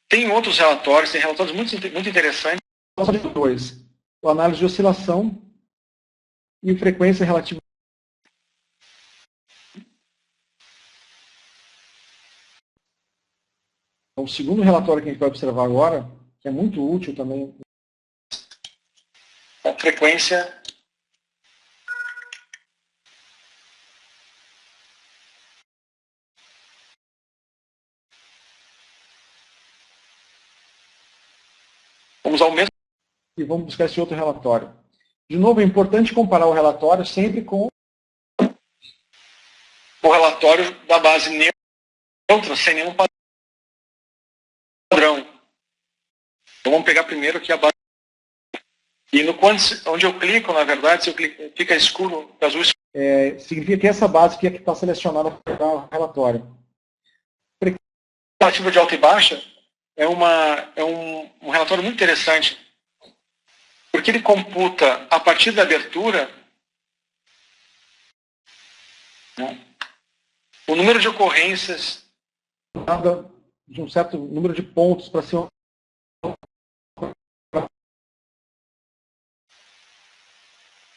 Speaker 1: Tem outros relatórios, tem relatórios muito interessantes.
Speaker 3: Só de 2. A análise de oscilação e frequência relativa. O segundo relatório que a gente vai observar agora, que é muito útil também.
Speaker 1: A frequência vamos ao mesmo.
Speaker 3: E vamos buscar esse outro relatório. De novo, é importante comparar o relatório sempre com
Speaker 1: o relatório da base neutra, sem nenhum padrão. Então vamos pegar primeiro aqui a base. E no onde eu clico, na verdade, se eu clico, fica escuro, azul escuro.
Speaker 3: Significa que essa base aqui é que está selecionada para o relatório.
Speaker 1: Relativa de alta e baixa é um relatório muito interessante, porque ele computa, a partir da abertura, né, o número de ocorrências
Speaker 3: de um certo número de pontos para ser...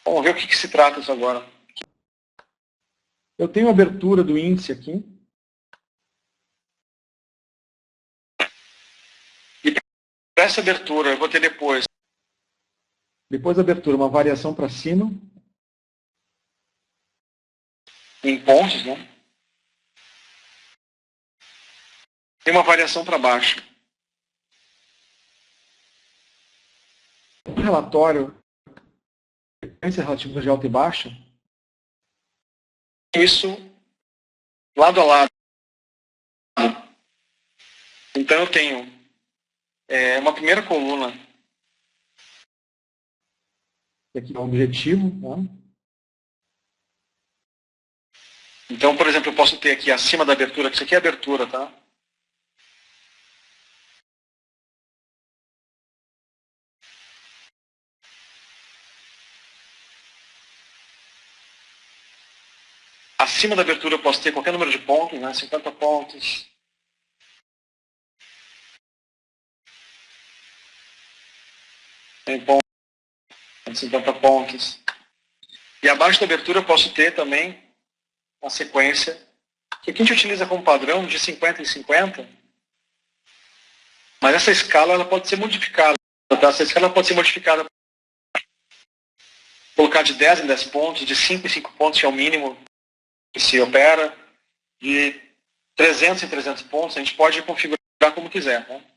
Speaker 1: Vamos ver o que se trata isso agora.
Speaker 3: Eu tenho a abertura do índice aqui.
Speaker 1: E para essa abertura, eu vou ter depois
Speaker 3: Da abertura, uma variação para cima.
Speaker 1: em pontos, né? E uma variação para baixo.
Speaker 3: No relatório, relativa de alta e baixa.
Speaker 1: Isso lado a lado. Então eu tenho uma primeira coluna.
Speaker 3: Aqui é o objetivo. Tá?
Speaker 1: Então, por exemplo, eu posso ter aqui acima da abertura, que isso aqui é a abertura, tá? Acima da abertura eu posso ter qualquer número de pontos, né? 50 pontos. Tem pontos, 50 pontos. E abaixo da abertura eu posso ter também uma sequência, que aqui a gente utiliza como padrão de 50 em 50, mas essa escala ela pode ser modificada. Tá? Essa escala pode ser modificada. Colocar de 10 em 10 pontos, de 5 em 5 pontos, que é o mínimo que se opera, de 300 em 300 pontos, a gente pode configurar como quiser. Né?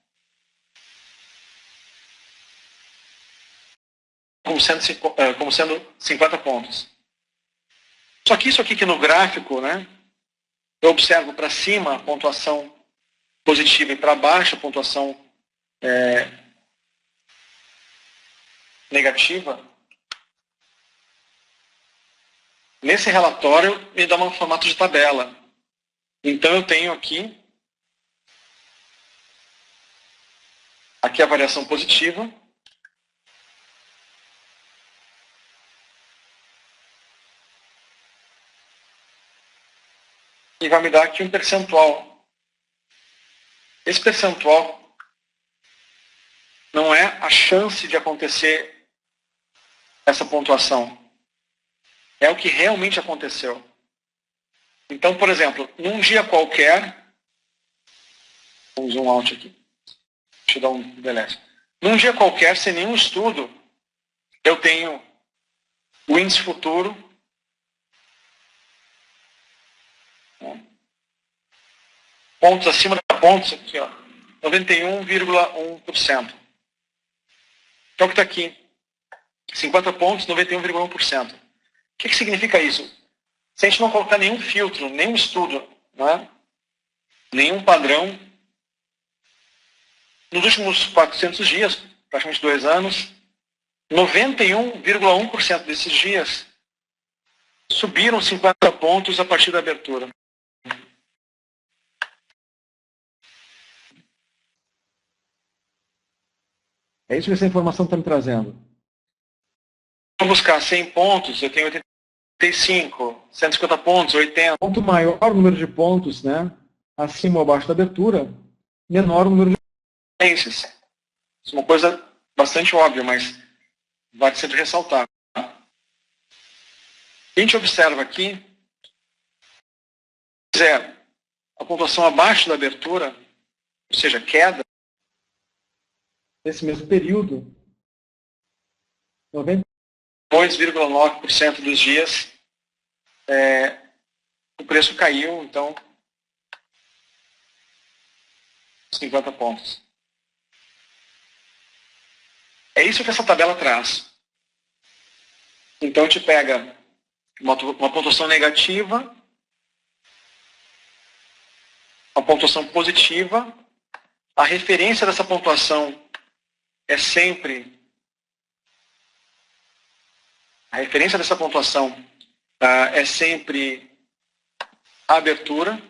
Speaker 1: Como sendo 50 pontos. Só que isso aqui que no gráfico, né, eu observo para cima a pontuação positiva e para baixo a pontuação negativa. Nesse relatório me dá um formato de tabela. Então eu tenho aqui a variação positiva. E vai me dar aqui um percentual. Esse percentual não é a chance de acontecer essa pontuação. É o que realmente aconteceu. Então, por exemplo, num dia qualquer, vamos zoom out aqui. Deixa eu dar um delete. Num dia qualquer, sem nenhum estudo, eu tenho o índice futuro, pontos acima da pontos, aqui, ó, 91,1%. Então, o que está aqui? 50 pontos, 91,1%. O que significa isso? Se a gente não colocar nenhum filtro, nenhum estudo, né, nenhum padrão, nos últimos 400 dias, praticamente 2 anos, 91,1% desses dias subiram 50 pontos a partir da abertura.
Speaker 3: É isso que essa informação está me trazendo.
Speaker 1: Vou buscar 100 pontos, eu tenho 85, 150 pontos, 80.
Speaker 3: Quanto maior o número de pontos, né, acima ou abaixo da abertura, menor o número de
Speaker 1: ocorrências. Isso é uma coisa bastante óbvia, mas vale sempre ressaltar. A gente observa aqui, a pontuação abaixo da abertura, ou seja, queda,
Speaker 3: nesse mesmo período,
Speaker 1: 92,9% dos dias o preço caiu, então 50 pontos. É isso que essa tabela traz. Então, a gente pega uma pontuação negativa, uma pontuação positiva, a referência dessa pontuação é sempre A referência dessa pontuação é sempre a abertura.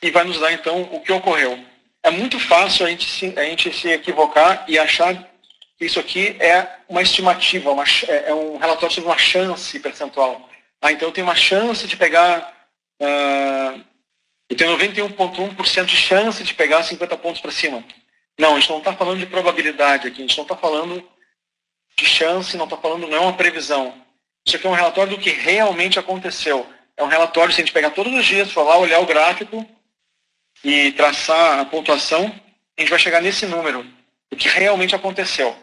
Speaker 1: E vai nos dar, então, o que ocorreu. É muito fácil a gente se equivocar e achar que isso aqui é uma estimativa, é um relatório sobre uma chance percentual. Então eu tenho uma chance de pegar... eu tenho 91,1% de chance de pegar 50 pontos para cima. Não, a gente não está falando de probabilidade aqui, a gente não está falando de chance, não é uma previsão. Isso aqui é um relatório do que realmente aconteceu. É um relatório, se a gente pegar todos os dias, for lá, olhar o gráfico e traçar a pontuação, a gente vai chegar nesse número, o que realmente aconteceu.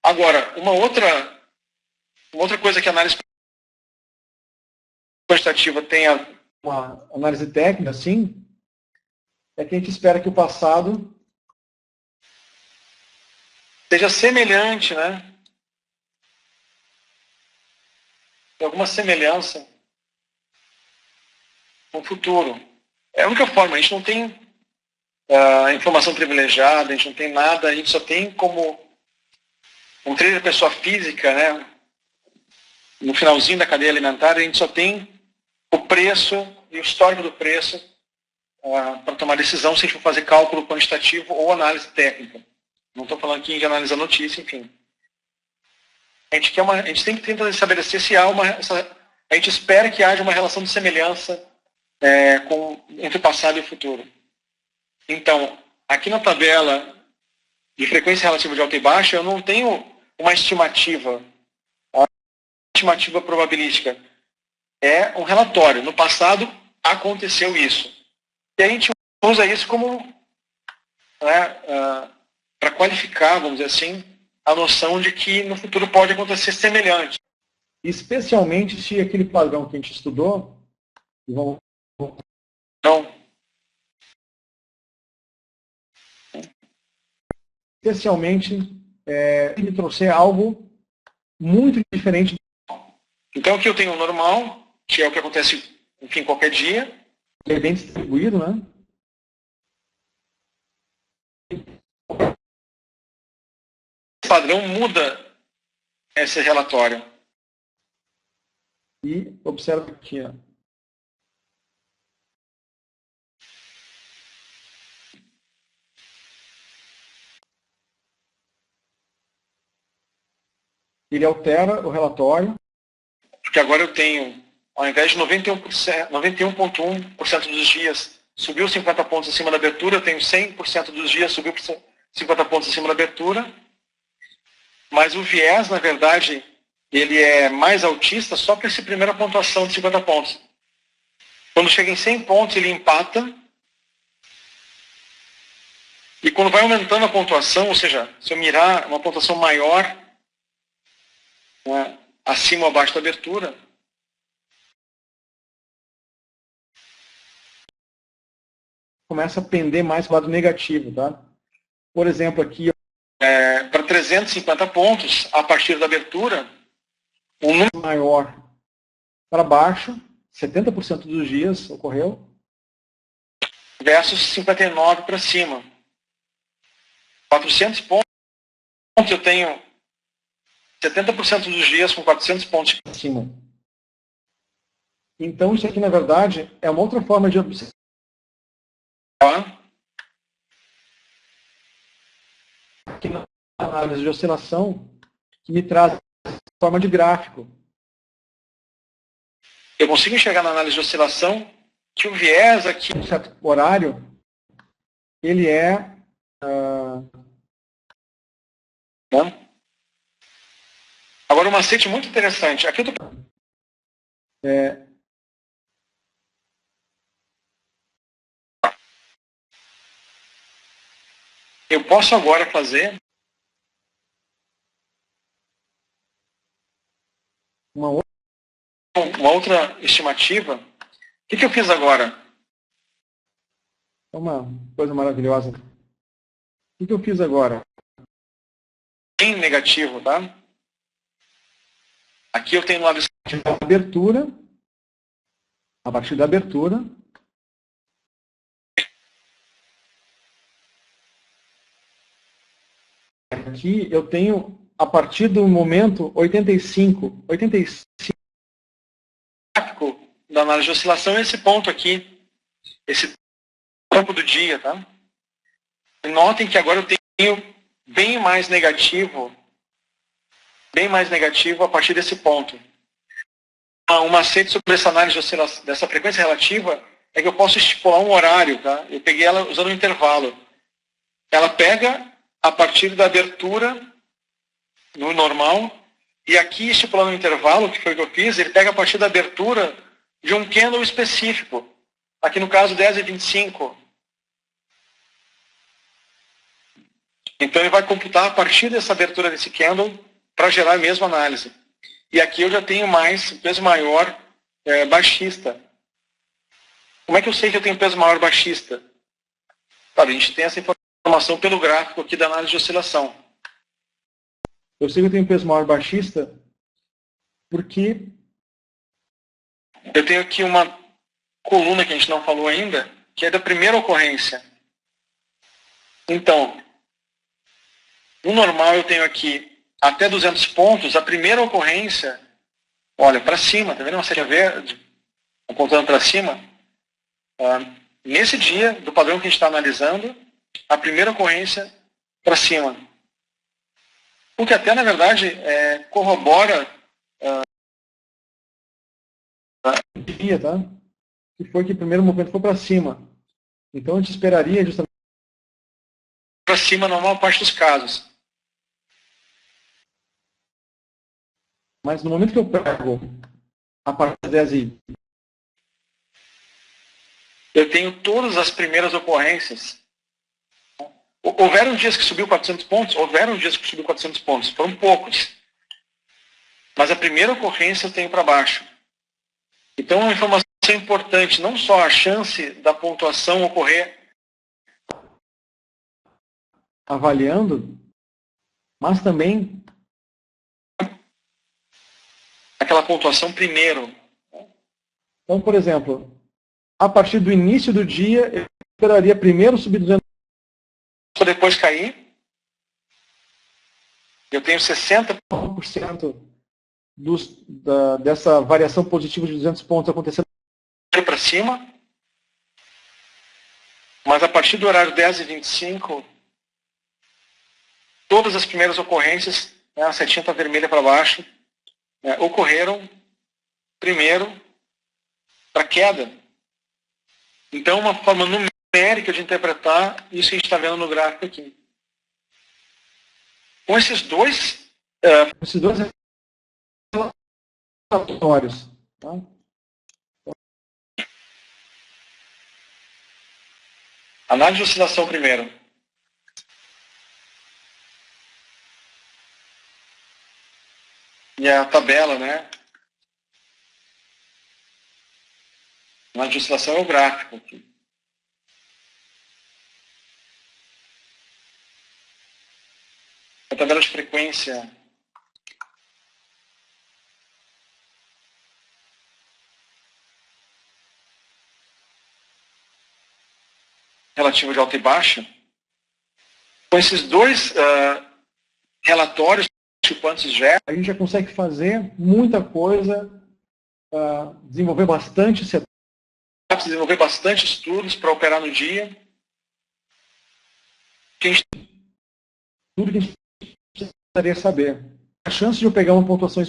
Speaker 1: Agora, uma outra coisa que a análise quantitativa tem uma análise técnica, assim, é que a gente espera que o passado seja semelhante, né? Tem alguma semelhança com o futuro. É a única forma, a gente não tem informação privilegiada, a gente não tem nada, a gente só tem como um trader pessoa física, né? No finalzinho da cadeia alimentar, a gente só tem o preço e o histórico do preço para tomar decisão se a gente for fazer cálculo quantitativo ou análise técnica. Não estou falando aqui de analisar notícia, enfim. A gente sempre tenta estabelecer se há a gente espera que haja uma relação de semelhança entre o passado e o futuro. Então, aqui na tabela de frequência relativa de alta e baixa, eu não tenho uma estimativa. A estimativa probabilística é um relatório. No passado, aconteceu isso. E a gente usa isso como para qualificar, vamos dizer assim, a noção de que no futuro pode acontecer semelhante. Especialmente se aquele padrão que a gente estudou, especialmente me trouxer algo muito diferente. Então aqui eu tenho o normal, que é o que acontece, enfim, qualquer dia, é bem distribuído, né? O padrão muda esse relatório. E observa aqui, ó. Ele altera o relatório, porque agora eu tenho, ao invés de 91,1% dos dias subiu 50 pontos acima da abertura, eu tenho 100% dos dias subiu 50 pontos acima da abertura, mas o viés, na verdade, ele é mais altista só para essa primeira pontuação de 50 pontos. Quando chega em 100 pontos, ele empata, e quando vai aumentando a pontuação, ou seja, se eu mirar uma pontuação maior, acima ou abaixo da abertura, começa a pender mais para o lado negativo, tá? Por exemplo, aqui, para 350 pontos, a partir da abertura, um número maior para baixo, 70% dos dias ocorreu, versus 59 para cima. 400 pontos, eu tenho 70% dos dias com 400 pontos para cima. Então, isso aqui, na verdade, é uma outra forma de observar. Aqui na análise de oscilação, que me traz forma de gráfico. Eu consigo enxergar na análise de oscilação que o viés aqui, em certo horário, ele é... Agora, um macete muito interessante. Aqui eu tô... Eu posso agora fazer uma outra estimativa. O que eu fiz agora? É uma coisa maravilhosa. O que eu fiz agora? Em negativo, tá? Aqui eu tenho no lado esquerdo a abertura. A partir da abertura.
Speaker 3: aqui, eu tenho, a partir do momento 85
Speaker 1: da análise de oscilação, esse ponto aqui, esse topo do dia, tá? E notem que agora eu tenho bem mais negativo a partir desse ponto. Um macete sobre essa análise de oscilação, dessa frequência relativa, é que eu posso estipular um horário, tá? Eu peguei ela usando um intervalo. Ela pega a partir da abertura no normal, e aqui, estipulando um intervalo, que foi o que eu fiz, ele pega a partir da abertura de um candle específico. Aqui no caso 10h25. Então ele vai computar a partir dessa abertura desse candle para gerar a mesma análise. E aqui eu já tenho mais peso maior baixista. Como é que eu sei que eu tenho peso maior baixista? Tá, a gente tem essa informação pelo gráfico aqui da análise de oscilação.
Speaker 3: Eu sei que eu tenho peso maior baixista porque
Speaker 1: eu tenho aqui uma coluna que a gente não falou ainda, que é da primeira ocorrência. Então, no normal eu tenho aqui até 200 pontos, a primeira ocorrência, olha, para cima, tá vendo uma seta verde apontando para cima? Nesse dia, do padrão que a gente está analisando, a primeira ocorrência para cima. O que até, na verdade, corrobora
Speaker 3: dia, tá? Que foi que o primeiro movimento foi para cima. Então a gente esperaria justamente
Speaker 1: para cima na maior parte dos casos.
Speaker 3: Mas no momento que eu pego a partir das 10
Speaker 1: eu tenho todas as primeiras ocorrências. Houveram dias que subiu 400 pontos? Houveram dias que subiu 400 pontos. Foram poucos. Mas a primeira ocorrência eu tenho para baixo. Então é uma informação importante, não só a chance da pontuação ocorrer
Speaker 3: avaliando, mas também
Speaker 1: aquela pontuação primeiro.
Speaker 3: Então, por exemplo, a partir do início do dia, eu esperaria primeiro subir 200
Speaker 1: para depois cair. Eu tenho 60%
Speaker 3: dessa variação positiva de 200 pontos acontecendo
Speaker 1: para cima. Mas a partir do horário 10h25, todas as primeiras ocorrências, a setinha está vermelha para baixo, ocorreram primeiro para queda. Então, uma forma numérica de interpretar isso que a gente está vendo no gráfico aqui. Com esses dois
Speaker 3: relatórios, tá?
Speaker 1: Análise de oscilação primeiro. E a tabela, né? Análise de oscilação é o gráfico aqui. A tabela de frequência relativa de alta e baixa. Com esses dois relatórios participantes
Speaker 3: a gente já consegue fazer muita coisa, desenvolver bastante setup,
Speaker 1: desenvolver bastante estudos para operar no dia.
Speaker 3: Tudo que a gente precisaria saber. A chance de eu pegar uma pontuação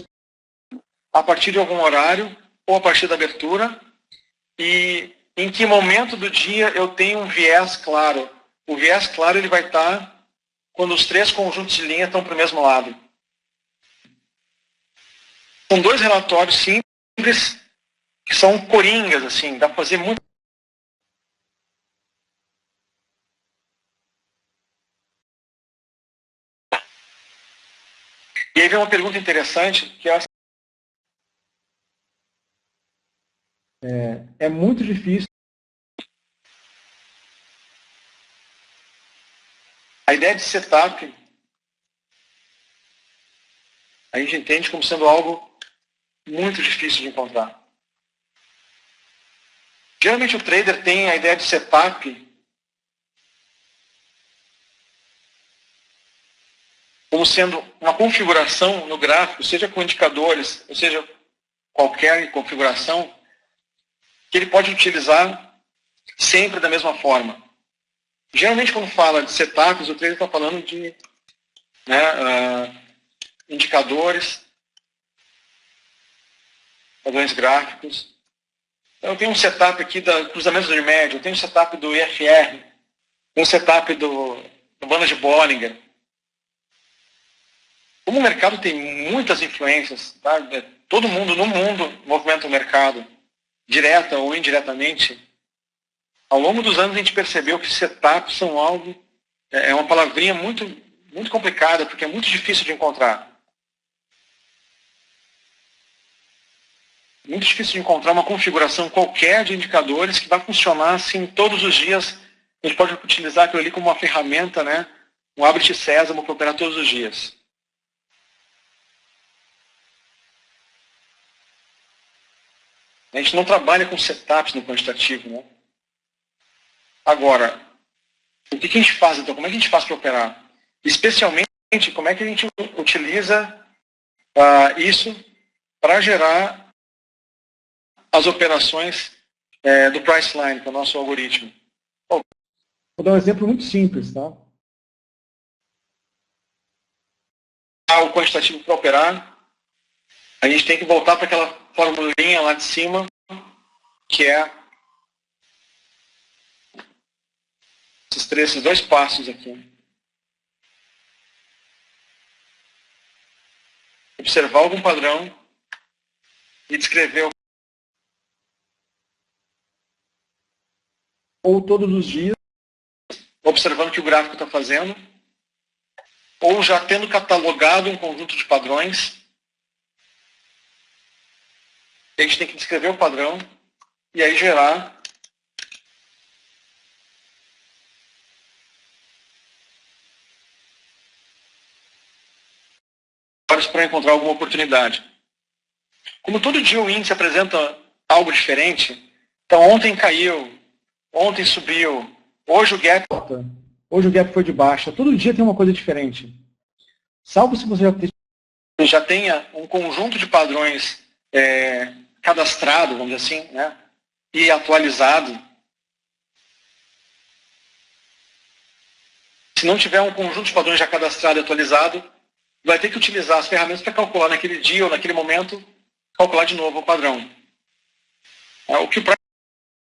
Speaker 1: a partir de algum horário ou a partir da abertura e em que momento do dia eu tenho um viés claro. O viés claro ele vai estar quando os três conjuntos de linha estão para o mesmo lado. São dois relatórios simples que são coringas, assim, dá para fazer muito. E aí vem uma pergunta interessante, que
Speaker 3: é muito difícil.
Speaker 1: A ideia de setup, a gente entende como sendo algo muito difícil de encontrar. Geralmente o trader tem a ideia de setup como sendo uma configuração no gráfico, seja com indicadores, ou seja, qualquer configuração, que ele pode utilizar sempre da mesma forma. Geralmente, quando fala de setups, o trader está falando de indicadores, padrões gráficos. Então, eu tenho um setup aqui da cruzamento de média, eu tenho um setup do IFR, tenho um setup do banda de Bollinger. Como o mercado tem muitas influências, tá? Todo mundo no mundo movimenta o mercado, direta ou indiretamente. Ao longo dos anos a gente percebeu que setups são algo, é uma palavrinha muito, muito complicada, porque é muito difícil de encontrar. Muito difícil de encontrar uma configuração qualquer de indicadores que vai funcionar assim todos os dias. A gente pode utilizar aquilo ali como uma ferramenta, né? Um abre-te sésamo para operar todos os dias. A gente não trabalha com setups no quantitativo, né? Agora, o que a gente faz, então? Como é que a gente faz para operar? Especialmente, como é que a gente utiliza isso para gerar as operações do Priceline, que é o nosso algoritmo?
Speaker 3: Vou dar um exemplo muito simples, tá?
Speaker 1: O quantitativo para operar, a gente tem que voltar para aquela formulinha lá de cima, que é esses dois passos aqui. Observar algum padrão e descrever
Speaker 3: Ou todos os dias,
Speaker 1: observando o que o gráfico está fazendo, ou já tendo catalogado um conjunto de padrões. A gente tem que descrever o padrão e aí gerar para encontrar alguma oportunidade. Como todo dia o índice apresenta algo diferente, então ontem caiu, ontem subiu, hoje o gap
Speaker 3: foi de baixa. Todo dia tem uma coisa diferente. Salvo se você
Speaker 1: já tenha um conjunto de padrões cadastrado, vamos dizer assim, né, e atualizado. Se não tiver um conjunto de padrões já cadastrado e atualizado, vai ter que utilizar as ferramentas para calcular naquele dia ou naquele momento, calcular de novo o padrão. O que o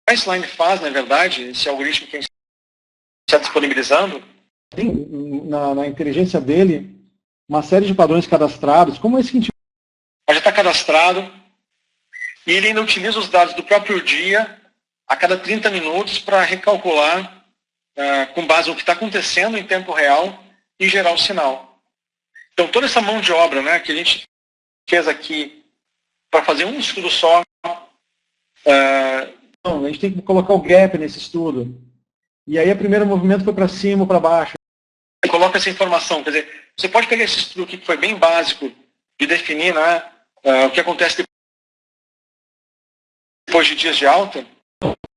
Speaker 1: Priceline faz, na verdade, esse algoritmo que a gente está disponibilizando,
Speaker 3: tem na inteligência dele uma série de padrões cadastrados, como esse que a gente
Speaker 1: já está cadastrado, e ele ainda utiliza os dados do próprio dia, a cada 30 minutos, para recalcular, com base no que está acontecendo em tempo real, e gerar o sinal. Então, toda essa mão de obra, né, que a gente fez aqui para fazer um estudo só,
Speaker 3: a gente tem que colocar o gap nesse estudo. E aí, o primeiro movimento foi para cima ou para baixo.
Speaker 1: Você coloca essa informação, quer dizer, você pode pegar esse estudo aqui que foi bem básico de definir, né, o que acontece depois de dias de alta.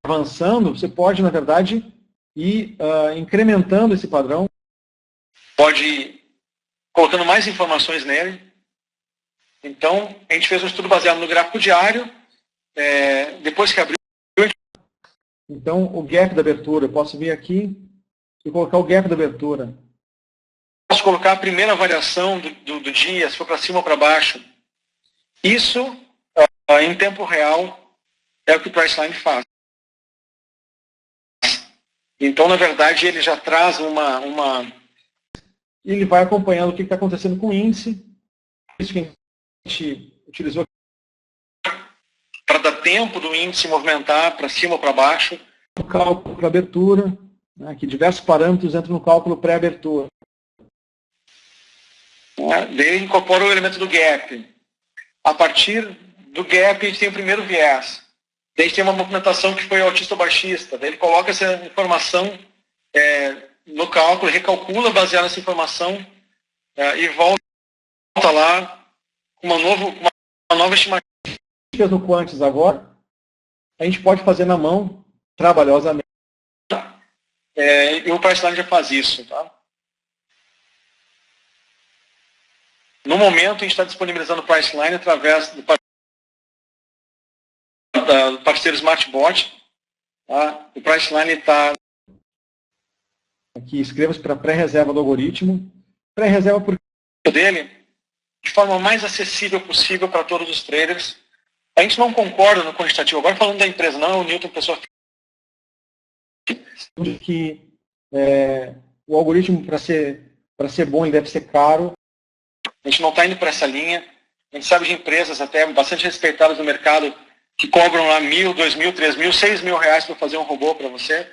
Speaker 3: Avançando, você pode, na verdade, ir incrementando esse padrão.
Speaker 1: Pode ir colocando mais informações nele. Então, a gente fez um estudo baseado no gráfico diário. Depois que abriu...
Speaker 3: Então, o gap da abertura, eu posso vir aqui e colocar o gap da abertura.
Speaker 1: Posso colocar a primeira variação do dia, se for para cima ou para baixo. Isso, em tempo real, é o que o Priceline faz. Então, na verdade, ele já traz
Speaker 3: Ele vai acompanhando o que está acontecendo com o índice. Isso que a gente utilizou
Speaker 1: para dar tempo do índice movimentar para cima ou para baixo.
Speaker 3: O cálculo para abertura, né, que diversos parâmetros entram no cálculo pré-abertura.
Speaker 1: Daí ele incorpora o elemento do gap. A partir do gap, a gente tem o primeiro viés. Daí a gente tem uma movimentação que foi autista ou baixista. Daí ele coloca essa informação no cálculo, recalcula baseado nessa informação e volta lá com uma nova estimativa.
Speaker 3: No Quantis agora, a gente pode fazer na mão, trabalhosamente.
Speaker 1: E o Priceline já faz isso. Tá? No momento, a gente está disponibilizando o Priceline através do parceiro SmartBot. Tá? O Priceline está...
Speaker 3: Aqui, inscreva-se para pré-reserva do algoritmo. Pré-reserva por
Speaker 1: dele de forma mais acessível possível para todos os traders. A gente não concorda no quantitativo. Agora falando da empresa, não é o Newton pessoa
Speaker 3: que o algoritmo, para ser bom, ele deve ser caro.
Speaker 1: A gente não está indo para essa linha. A gente sabe de empresas até bastante respeitadas no mercado que cobram lá R$1.000, R$2.000, R$3.000, R$6.000 para fazer um robô para você.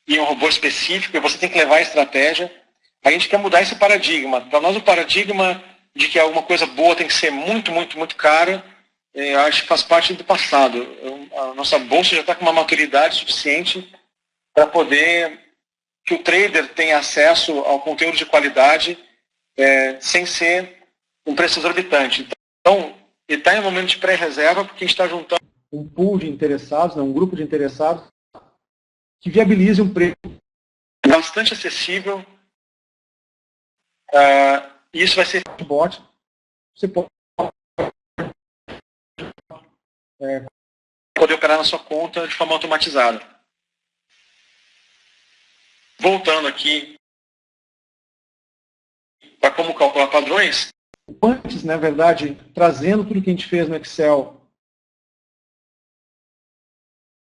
Speaker 1: E um robô específico, e você tem que levar a estratégia. A gente quer mudar esse paradigma. Para nós, o paradigma de que alguma coisa boa tem que ser muito, muito, muito cara, eu acho que faz parte do passado. A nossa bolsa já está com uma maturidade suficiente para poder que o trader tenha acesso ao conteúdo de qualidade sem ser um preço exorbitante. Então, ele está em um momento de pré-reserva porque a gente está juntando
Speaker 3: um pool de interessados, um grupo de interessados que viabilize um preço
Speaker 1: bastante acessível. E isso vai ser
Speaker 3: bot. Você pode
Speaker 1: poder operar na sua conta de forma automatizada. Voltando aqui para como calcular padrões.
Speaker 3: Antes, na verdade, trazendo tudo que a gente fez no Excel.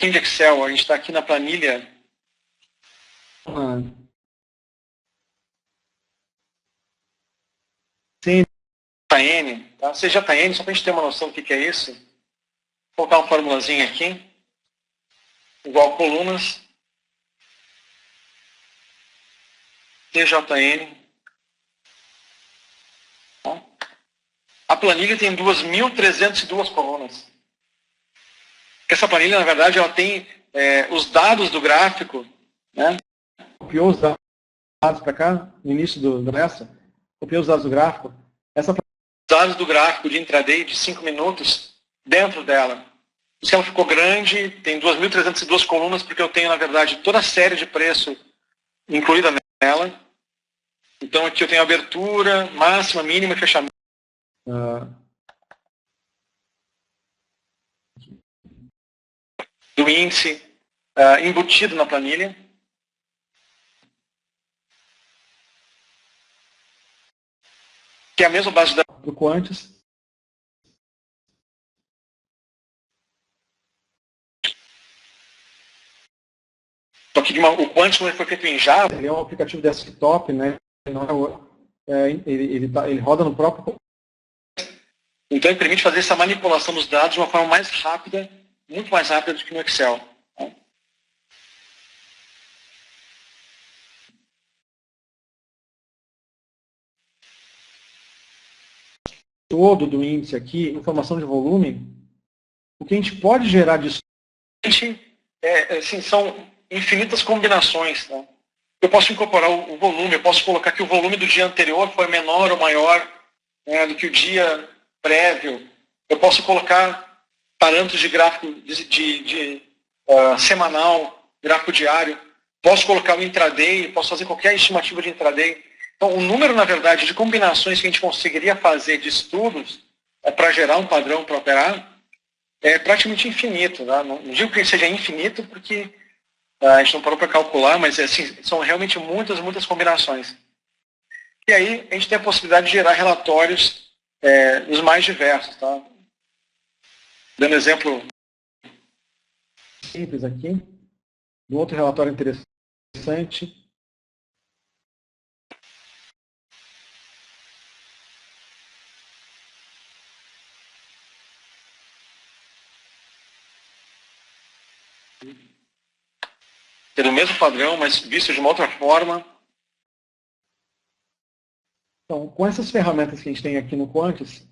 Speaker 1: Em Excel, a gente está aqui na planilha. CJN, tá? CJN, só para a gente ter uma noção do que é isso. Vou colocar uma formulazinha aqui. Igual colunas. CJN. Tá? A planilha tem 2.302 colunas. Essa planilha, na verdade, ela tem os dados do gráfico. Né?
Speaker 3: Copiou os dados para cá, no início do resto. Copiou os dados do gráfico.
Speaker 1: Os dados do gráfico de intraday de 5 minutos dentro dela. Por isso que ela ficou grande, tem 2.302 colunas, porque eu tenho, na verdade, toda a série de preço incluída nela. Então, aqui eu tenho abertura, máxima, mínima e fechamento. Do índice embutido na planilha. Que é a mesma base
Speaker 3: do Quantis.
Speaker 1: Só que o Quantis foi feito em Java.
Speaker 3: Ele é um aplicativo desktop, né? Ele roda no próprio.
Speaker 1: Então ele permite fazer essa manipulação dos dados de uma forma mais rápida, muito mais rápida do que no Excel.
Speaker 3: Todo do índice aqui, informação de volume, o que a gente pode gerar disso?
Speaker 1: Assim, são infinitas combinações. Né? Eu posso incorporar o volume, eu posso colocar que o volume do dia anterior foi menor ou maior do que o dia prévio. Eu posso colocar parâmetros de gráfico semanal, gráfico diário. Posso colocar o intraday, posso fazer qualquer estimativa de intraday. Então, o número, na verdade, de combinações que a gente conseguiria fazer de estudos para gerar um padrão para operar é praticamente infinito. Tá? Não digo que seja infinito, porque a gente não parou para calcular, mas assim, são realmente muitas, muitas combinações. E aí, a gente tem a possibilidade de gerar relatórios dos mais diversos. Tá? Dando exemplo
Speaker 3: simples aqui, um outro relatório interessante.
Speaker 1: ter o mesmo padrão, mas visto de uma outra forma.
Speaker 3: Então, com essas ferramentas que a gente tem aqui no Quantis,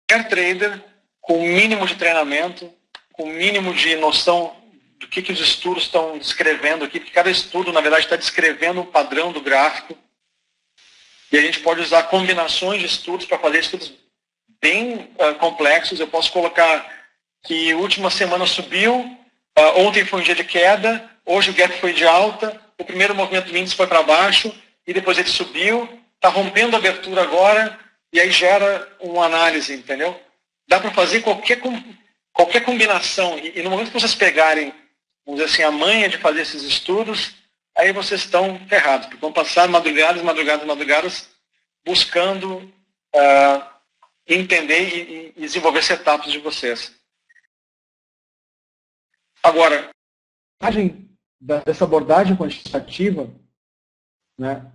Speaker 1: qualquer trader com o mínimo de treinamento, com o mínimo de noção do que os estudos estão descrevendo aqui, porque cada estudo, na verdade, está descrevendo o padrão do gráfico. E a gente pode usar combinações de estudos para fazer estudos bem complexos. Eu posso colocar que a última semana subiu, ontem foi um dia de queda, hoje o gap foi de alta, o primeiro movimento do índice foi para baixo, e depois ele subiu, está rompendo a abertura agora, e aí gera uma análise, entendeu? Dá para fazer qualquer combinação. E no momento que vocês pegarem, vamos dizer assim, a manha de fazer esses estudos, aí vocês estão ferrados, porque vão passar madrugadas, buscando entender e desenvolver setups de vocês. Agora,
Speaker 3: dessa abordagem quantitativa, né,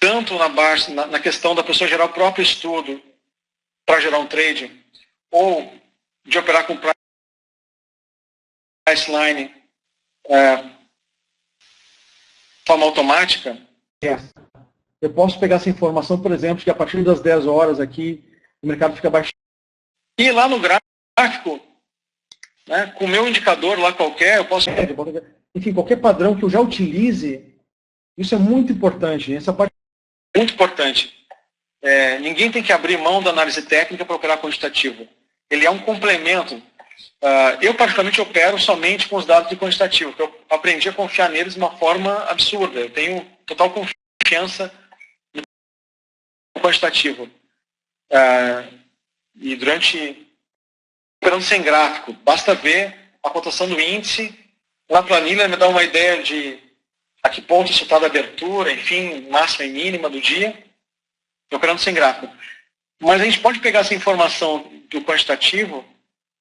Speaker 1: tanto na questão da pessoa gerar o próprio estudo para gerar um trade, ou de operar com Priceline de forma automática.
Speaker 3: Eu posso pegar essa informação, por exemplo, que a partir das 10 horas aqui, o mercado fica baixo.
Speaker 1: E lá no gráfico, né, com o meu indicador lá qualquer, eu posso...
Speaker 3: Enfim, qualquer padrão que eu já utilize, isso é muito importante. Essa parte
Speaker 1: é muito importante. Ninguém tem que abrir mão da análise técnica para operar quantitativo. Ele é um complemento. Eu, particularmente, opero somente com os dados de quantitativo, porque eu aprendi a confiar neles de uma forma absurda. Eu tenho total confiança no quantitativo. E operando sem gráfico, basta ver a cotação do índice, na planilha me dá uma ideia de a que ponto isso está da abertura, enfim, máxima e mínima do dia, operando sem gráfico. Mas a gente pode pegar essa informação do quantitativo,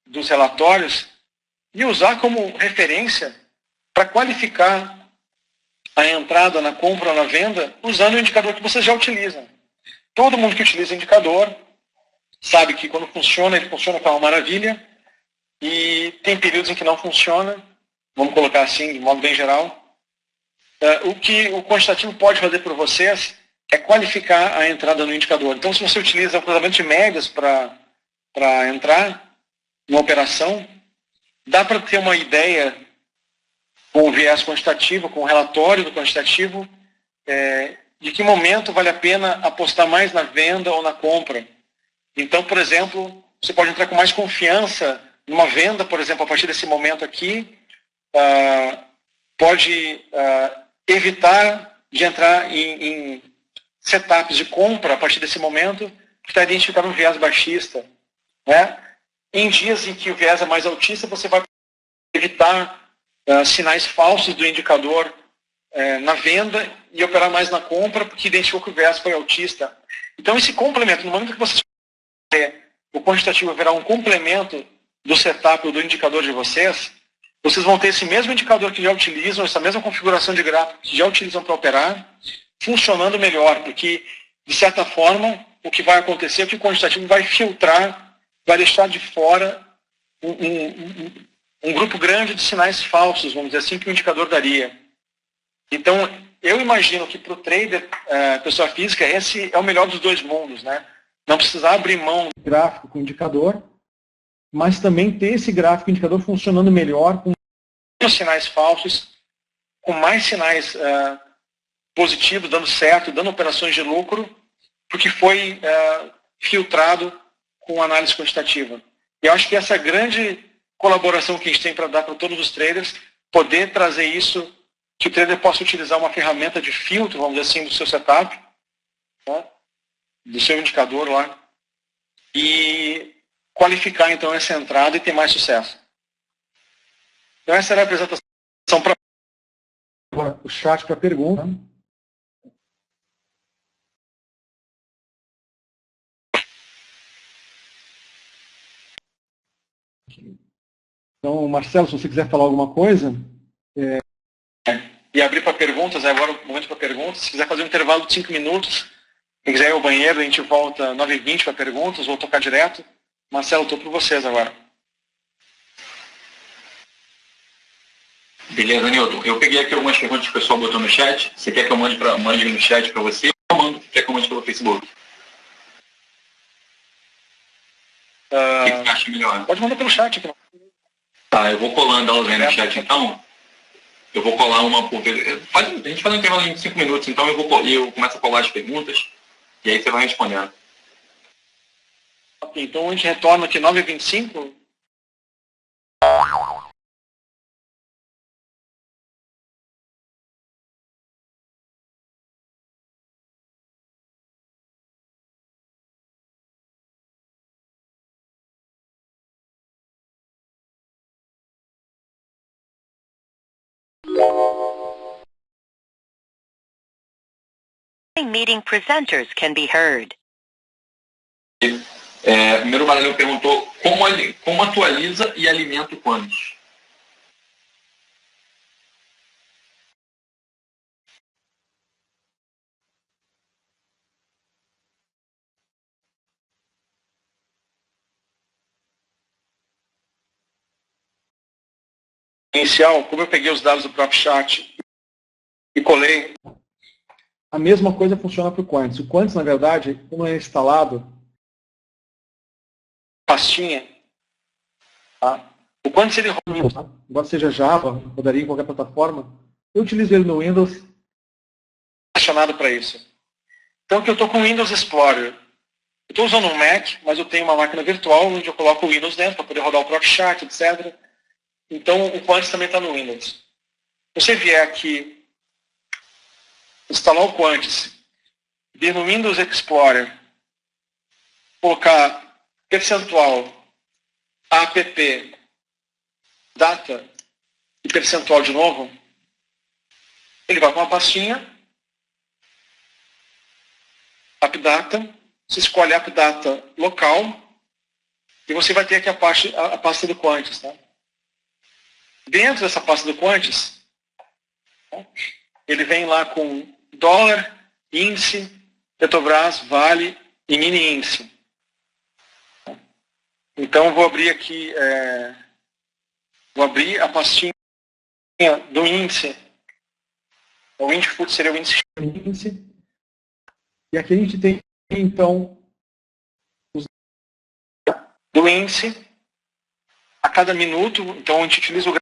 Speaker 1: dos relatórios, e usar como referência para qualificar a entrada na compra ou na venda usando o indicador que vocês já utilizam. Todo mundo que utiliza indicador sabe que quando funciona, ele funciona com uma maravilha, e tem períodos em que não funciona, vamos colocar assim, de modo bem geral. O que o quantitativo pode fazer por vocês é qualificar a entrada no indicador. Então, se você utiliza o cruzamento de médias para entrar numa operação, dá para ter uma ideia com o viés quantitativo, com o relatório do quantitativo, de que momento vale a pena apostar mais na venda ou na compra. Então, por exemplo, você pode entrar com mais confiança numa venda, por exemplo, a partir desse momento aqui, pode evitar de entrar em setups de compra a partir desse momento, que está identificado um viés baixista. Né? Em dias em que o viés é mais altista, você vai evitar sinais falsos do indicador na venda e operar mais na compra, porque identificou que o viés foi altista. Então, esse complemento, no momento que você o quantitativo virar um complemento do setup ou do indicador de vocês vão ter esse mesmo indicador que já utilizam, essa mesma configuração de gráfico que já utilizam para operar, funcionando melhor, porque, de certa forma, o que vai acontecer é que o quantitativo vai filtrar, vai deixar de fora um grupo grande de sinais falsos, vamos dizer assim, que o indicador daria. Então, eu imagino que para o trader, pessoa física, esse é o melhor dos dois mundos, né? Não precisar abrir mão
Speaker 3: do gráfico com indicador, mas também ter esse gráfico indicador funcionando melhor, com
Speaker 1: menos sinais falsos, com mais sinais positivos, dando certo, dando operações de lucro, porque foi filtrado com análise quantitativa. E eu acho que essa grande colaboração que a gente tem para dar para todos os traders, poder trazer isso, que o trader possa utilizar uma ferramenta de filtro, vamos dizer assim, do seu setup, né, do seu indicador lá, e qualificar, então, essa entrada e ter mais sucesso. Então, essa era a apresentação para...
Speaker 3: Agora, o chat para pergunta. Então, Marcelo, se você quiser falar alguma coisa...
Speaker 1: E abrir para perguntas, agora o momento para perguntas. Se quiser fazer um intervalo de 5 minutos, quem quiser ir ao banheiro, a gente volta 9h20 para perguntas, ou tocar direto. Marcelo, estou por vocês agora.
Speaker 2: Beleza, Nilton. Eu peguei aqui algumas perguntas que o pessoal botou no chat. Você quer que eu mande no chat para você ou quer que eu mande pelo Facebook? O que você acha melhor?
Speaker 1: Pode mandar pelo chat aqui.
Speaker 2: Tá, eu vou colando elas aí no chat, então. Eu vou colar uma por vez. A gente faz um intervalo de 5 minutos, então eu começo a colar as perguntas e aí você vai respondendo.
Speaker 1: Ok, então a gente retorna aqui 9h25.
Speaker 4: Meeting presenters can be heard.
Speaker 2: Primeiro o Maranhão perguntou como atualiza e alimenta o Quant.
Speaker 1: Inicial, como eu peguei os dados do próprio chat e colei.
Speaker 3: A mesma coisa funciona para o Quantis. O Quantis, na verdade, como é instalado,
Speaker 1: pastinha. Tá? O Quantis ele roda,
Speaker 3: embora seja Java, rodaria em qualquer plataforma, eu utilizo ele no Windows.
Speaker 1: Direcionado para isso. Então, que eu estou com o Windows Explorer. Eu estou usando um Mac, mas eu tenho uma máquina virtual onde eu coloco o Windows dentro para poder rodar o próprio chat, etc. Então, o Quantis também está no Windows. Se você vier aqui, instalar o Quantis, vir no Windows Explorer, colocar percentual, app, data e percentual de novo, ele vai com uma pastinha, AppData, você escolhe AppData local, e você vai ter aqui a pasta do Quantis. Tá? Dentro dessa pasta do Quantis, ele vem lá com dólar, índice, Petrobras, Vale e mini índice. Então, eu vou abrir aqui, vou abrir a pastinha do índice. O índice seria o índice.
Speaker 3: E aqui a gente tem, então, os
Speaker 1: do índice a cada minuto. Então, a gente utiliza o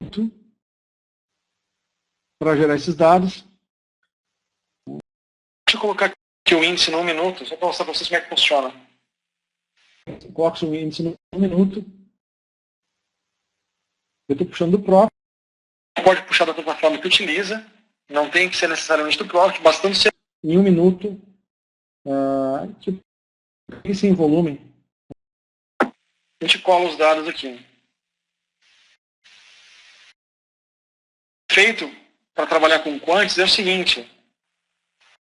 Speaker 3: para gerar esses dados.
Speaker 1: Deixa eu colocar aqui o índice num minuto, só para mostrar para vocês como é que funciona.
Speaker 3: Coloco o índice num minuto. Eu estou puxando do próprio.
Speaker 1: Pode puxar da plataforma que utiliza. Não tem que ser necessariamente do próprio, bastante ser.
Speaker 3: Em um minuto, sem volume.
Speaker 1: A gente cola os dados aqui. Feito para trabalhar com Quantis é o seguinte.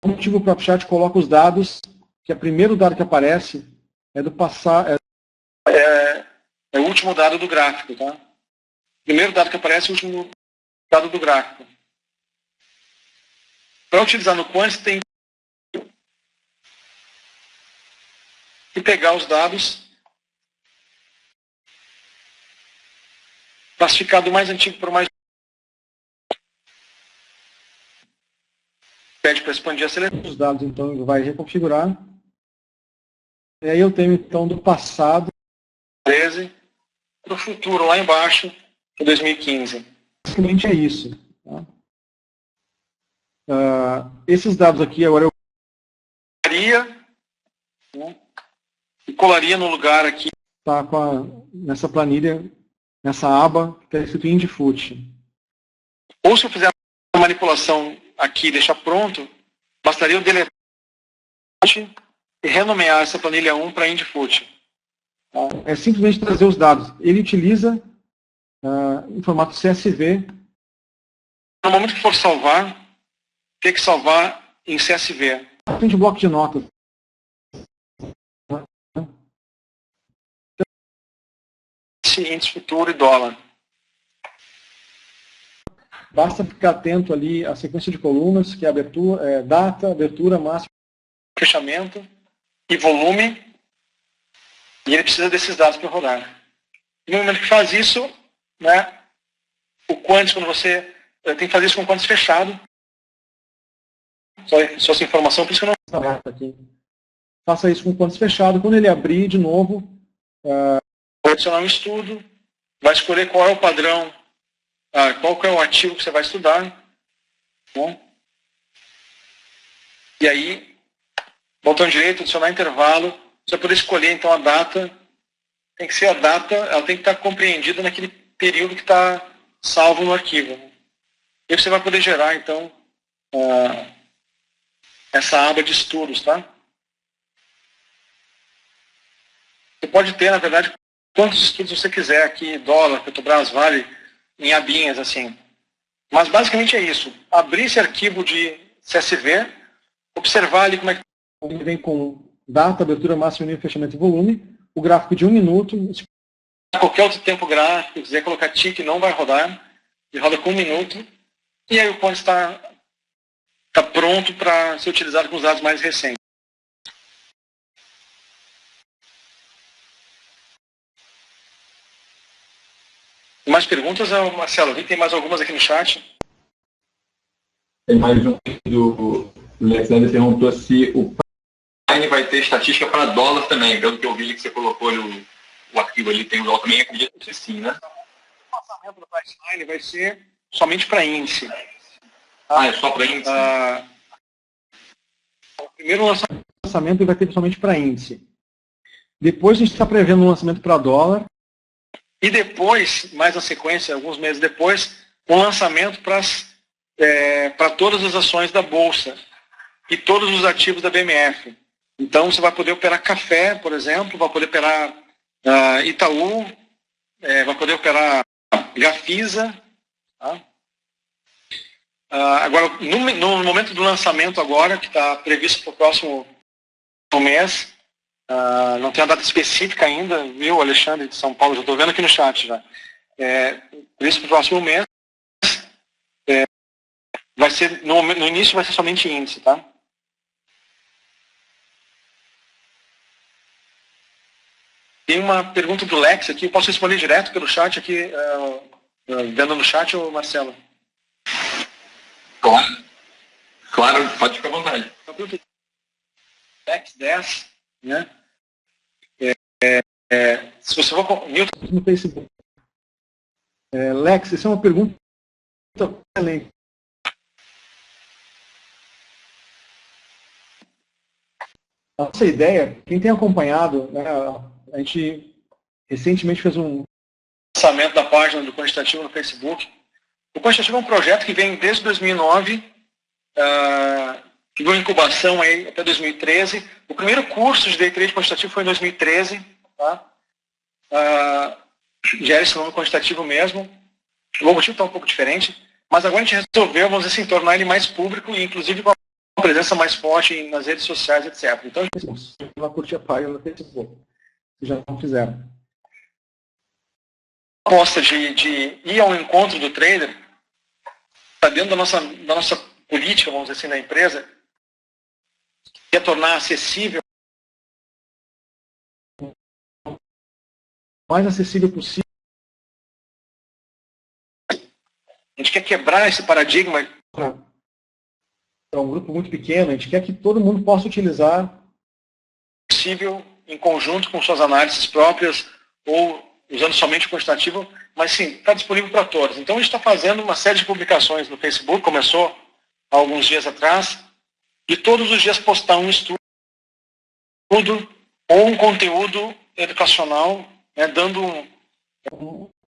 Speaker 3: O motivo o próprio chat coloca os dados, que é o primeiro dado que aparece é do passado.
Speaker 1: É o último dado do gráfico, tá? O primeiro dado que aparece é o último dado do gráfico. Para utilizar no Quantis, tem que pegar os dados, classificar do mais antigo para o mais. Pede para expandir a seleção.
Speaker 3: Os dados, então, ele vai reconfigurar. E aí eu tenho, então, do passado
Speaker 1: 13 para o futuro, lá embaixo, para 2015.
Speaker 3: Basicamente é isso. Tá? Esses dados aqui, agora eu
Speaker 1: colaria, né, e colaria no lugar aqui.
Speaker 3: Tá nessa planilha, nessa aba, que está escrito IndFoot.
Speaker 1: Ou se eu fizer a manipulação aqui e deixar pronto, bastaria eu deletar e renomear essa planilha 1 para IndFoot.
Speaker 3: É simplesmente trazer os dados. Ele utiliza em formato CSV.
Speaker 1: No momento que for salvar, tem que salvar em CSV.
Speaker 3: Tem de bloco de notas.
Speaker 1: Índice futuro e dólar.
Speaker 3: Basta ficar atento ali à sequência de colunas, que é abertura, data, abertura, máxima,
Speaker 1: fechamento e volume. E ele precisa desses dados para rodar. No momento que faz isso, né, o Quantis, quando você tem que fazer isso com o Quantis fechado. Só essa informação, por isso que eu não...
Speaker 3: aqui. Faça isso com o Quantis fechado. Quando ele abrir de novo,
Speaker 1: vai adicionar um estudo, vai escolher qual é o padrão, qual que é o ativo que você vai estudar. Né? E aí, botão direito, adicionar intervalo, você vai poder escolher então a data. Tem que ser a data, ela tem que estar compreendida naquele período que está salvo no arquivo. E você vai poder gerar então essa aba de estudos, tá? Você pode ter, na verdade, quantos estudos você quiser aqui, dólar, Petrobras, Vale, em abinhas, assim. Mas basicamente é isso. Abrir esse arquivo de CSV, observar ali como é que
Speaker 3: ele vem com data, abertura, máximo, nível, fechamento e volume, o gráfico de 1 minuto.
Speaker 1: Qualquer outro tempo gráfico, quiser colocar tique, não vai rodar, ele roda com 1 minuto, e aí o ponto está pronto para ser utilizado com os dados mais recentes. Mais perguntas, Marcelo? Vi que tem mais algumas aqui no chat.
Speaker 2: Tem mais um do Alexander, perguntou se o Priceline vai ter estatística para dólar também. Pelo que eu vi que você colocou o arquivo ali, tem o dólar também, acredito que sim, né?
Speaker 1: O lançamento do Priceline vai ser somente para índice.
Speaker 2: É só para índice?
Speaker 1: O primeiro
Speaker 3: Lançamento vai ter somente para índice. Depois a gente está prevendo um lançamento para dólar.
Speaker 1: E depois, mais na sequência, alguns meses depois, um lançamento para todas as ações da Bolsa e todos os ativos da BMF. Então, você vai poder operar café, por exemplo, vai poder operar Itaú, vai poder operar Gafisa. Tá? Agora, no momento do lançamento agora, que está previsto para o próximo mês, não tem a data específica ainda, viu, Alexandre de São Paulo? Já estou vendo aqui no chat já. Previsto para o próximo mês, vai ser, no início vai ser somente índice, tá? Tem uma pergunta do Lex aqui, eu posso responder direto pelo chat aqui, vendo no chat, ou Marcelo?
Speaker 2: Claro, pode ficar à vontade.
Speaker 1: Lex 10, né? Se você for...
Speaker 3: No Facebook. Lex, essa é uma pergunta excelente. A nossa ideia, quem tem acompanhado, né, a gente recentemente fez um
Speaker 1: lançamento da página do Quantitativo no Facebook. O Quantitativo é um projeto que vem desde 2009, que deu incubação aí até 2013. O primeiro curso de Day Trade Quantitativo foi em 2013. Tá? Já era esse nome quantitativo mesmo. O logotipo está um pouco diferente, mas agora a gente resolveu, vamos dizer assim, tornar ele mais público e inclusive com uma presença mais forte nas redes sociais, etc. Então,
Speaker 3: você vai curtir a página no Facebook, se já não fizeram.
Speaker 1: A proposta de ir ao encontro do trader está dentro da nossa política, vamos dizer assim, da empresa, que é tornar acessível,
Speaker 3: mais acessível possível.
Speaker 1: A gente quer quebrar esse paradigma.
Speaker 3: É um grupo muito pequeno, a gente quer que todo mundo possa utilizar
Speaker 1: possível em conjunto com suas análises próprias ou usando somente o quantitativo, mas sim, está disponível para todos. Então a gente está fazendo uma série de publicações no Facebook, começou há alguns dias atrás, e todos os dias postar um estudo ou um conteúdo educacional, né, dando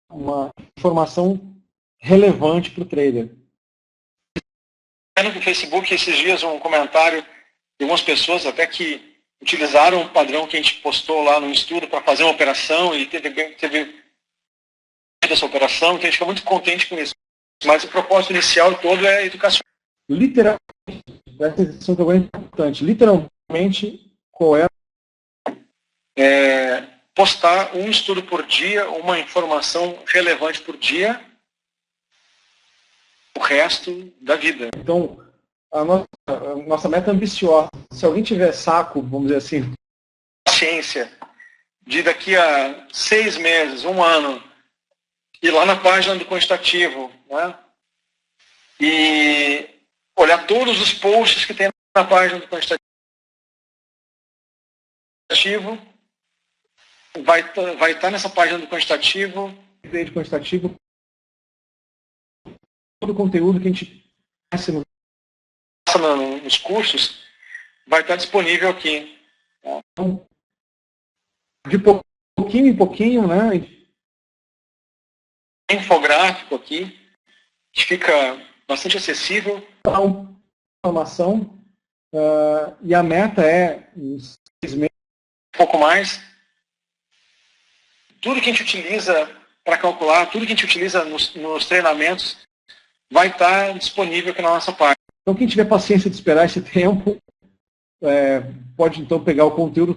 Speaker 3: uma informação relevante para o trader.
Speaker 1: No Facebook, esses dias, um comentário de algumas pessoas até que utilizaram o padrão que a gente postou lá no estudo para fazer uma operação e teve essa operação, então a gente fica muito contente com isso. Mas o propósito inicial todo é educação.
Speaker 3: Literalmente, essa edição também é importante. Literalmente, qual é?
Speaker 1: Postar um estudo por dia, uma informação relevante por dia, o resto da vida.
Speaker 3: Então, a nossa meta é ambiciosa. Se alguém tiver saco, vamos dizer assim,
Speaker 1: paciência de daqui a 6 meses, 1 ano, ir lá na página do quantitativo, né, e olhar todos os posts que tem na página do quantitativo, vai estar nessa página do quantitativo,
Speaker 3: todo o conteúdo que a gente passa
Speaker 1: nos cursos vai estar disponível aqui.
Speaker 3: Então, de pouquinho em pouquinho, né?
Speaker 1: Infográfico aqui, que fica bastante acessível.
Speaker 3: Informação, e a meta é em 6 meses.
Speaker 1: Um pouco mais. Tudo que a gente utiliza para calcular, tudo que a gente utiliza nos treinamentos vai estar disponível aqui na nossa página.
Speaker 3: Então, quem tiver paciência de esperar esse tempo, pode então pegar o conteúdo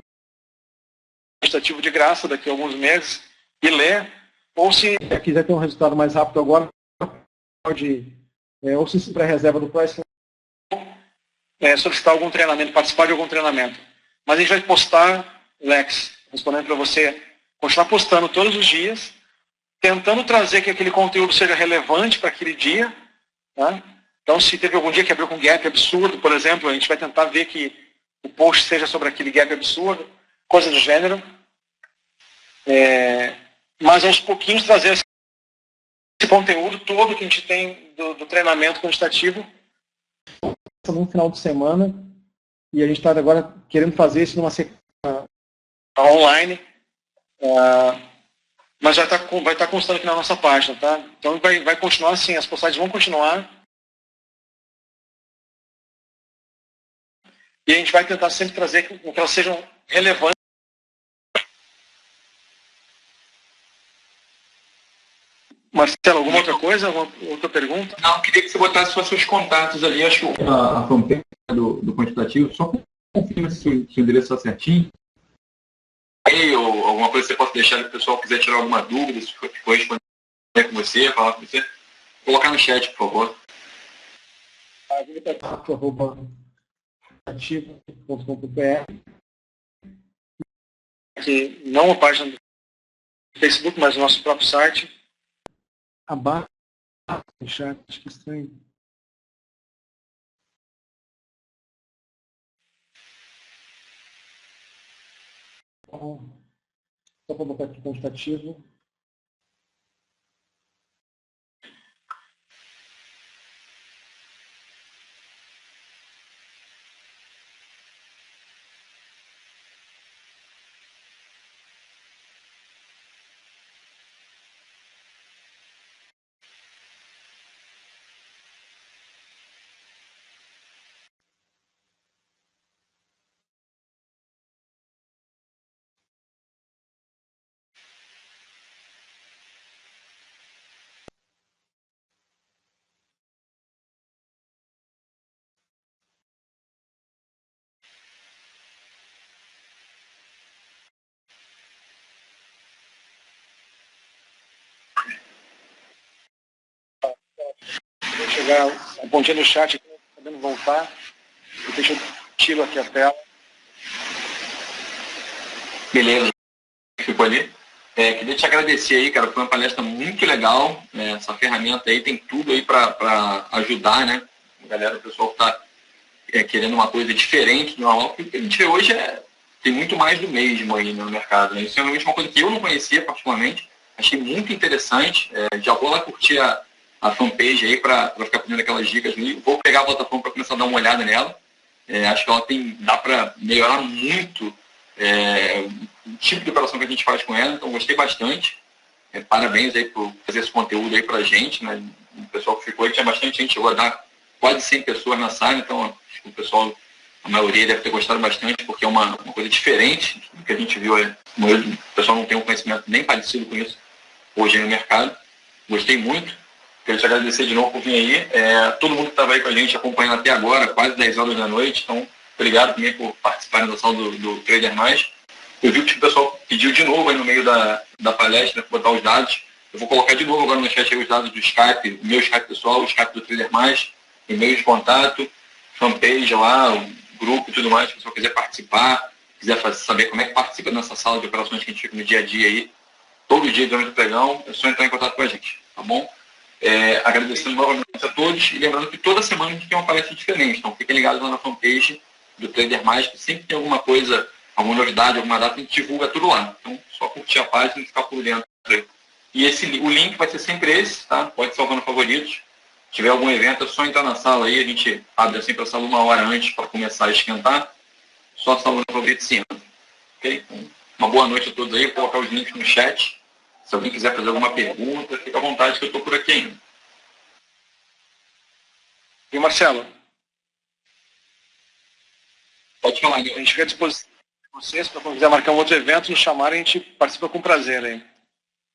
Speaker 1: quantitativo de graça daqui a alguns meses e ler, ou se
Speaker 3: quiser ter um resultado mais rápido agora, pode, ou se pré-reserva do Price,
Speaker 1: solicitar algum treinamento, participar de algum treinamento. Mas a gente vai postar, Lex, respondendo para você, continuar postando todos os dias, tentando trazer que aquele conteúdo seja relevante para aquele dia. Tá? Então, se teve algum dia que abriu com gap absurdo, por exemplo, a gente vai tentar ver que o post seja sobre aquele gap absurdo, coisa do gênero. Mas aos pouquinhos trazer esse conteúdo todo que a gente tem do treinamento quantitativo.
Speaker 3: Num final de semana, e a gente está agora querendo fazer isso numa sequência
Speaker 1: online, mas vai estar constando aqui na nossa página, tá? Então vai continuar assim, as postagens vão continuar, e a gente vai tentar sempre trazer que elas sejam relevantes. Marcelo, alguma outra coisa? Alguma outra pergunta?
Speaker 2: Não, queria que você botasse só seus contatos ali. Acho que a fanpage do quantitativo, só confirma se o endereço está certinho. Ou alguma coisa que você possa deixar, se o pessoal quiser tirar alguma dúvida, se for responder com você, falar com você, colocar no chat, por favor.
Speaker 3: quantitativo.com.br,
Speaker 1: que não a página do Facebook, mas o nosso próprio site.
Speaker 3: Abaixo do chat, acho que é estranho. Então, só para botar aqui quantitativo.
Speaker 1: Vou chegar a pontinha do chat aqui, podendo voltar. Deixa eu tiro aqui a tela.
Speaker 2: Beleza. Ficou ali. Queria te agradecer aí, cara. Foi uma palestra muito legal. Essa ferramenta aí tem tudo aí para ajudar, né? Galera, o pessoal que está querendo uma coisa diferente do normal, porque o que a gente vê hoje tem muito mais do mesmo aí no mercado, né? Isso é realmente uma coisa que eu não conhecia particularmente. Achei muito interessante. Já vou lá curtir a fanpage aí para ficar pedindo aquelas dicas ali. Vou pegar a plataforma para começar a dar uma olhada nela. Acho que ela dá para melhorar muito o tipo de operação que a gente faz com ela, então gostei bastante. Parabéns aí por fazer esse conteúdo aí pra gente, né? O pessoal que ficou aí, tinha bastante gente, chegou a dar quase 100 pessoas na sala, então acho que o pessoal, a maioria deve ter gostado bastante, porque é uma coisa diferente do que a gente viu. O pessoal não tem um conhecimento nem parecido com isso hoje no mercado. Gostei muito. Quero te agradecer de novo por vir aí. Todo mundo que estava aí com a gente acompanhando até agora, quase 10 horas da noite, então obrigado também por participarem da sala do Trader Mais. Eu vi que o pessoal pediu de novo aí no meio da palestra para botar os dados. Eu vou colocar de novo agora no chat aí os dados do Skype, o meu Skype pessoal, o Skype do Trader Mais, e-mail de contato, fanpage lá, o grupo e tudo mais, se o pessoal quiser participar, quiser saber como é que participa nessa sala de operações que a gente fica no dia a dia aí, todo dia durante o pregão, é só entrar em contato com a gente, tá bom? Agradecendo novamente a todos e lembrando que toda semana a gente tem uma palestra diferente, então fiquem ligados lá na fanpage do Trader Mais, que sempre tem alguma coisa, alguma novidade, alguma data, a gente divulga tudo lá. Então, só curtir a página e ficar por dentro. E o link vai ser sempre esse, tá? Pode salvar no favoritos. Se tiver algum evento, é só entrar na sala aí, a gente abre sempre a sala 1 hora antes para começar a esquentar. Só salvar no favorito sim. Ok? Então, uma boa noite a todos aí, vou colocar os links no chat. Se alguém quiser fazer alguma pergunta, fica à vontade que eu estou por aqui ainda.
Speaker 1: E Marcelo?
Speaker 2: Pode falar,
Speaker 1: a gente fica à disposição de vocês para quando quiser marcar um outro evento, nos chamarem, a gente participa com prazer aí.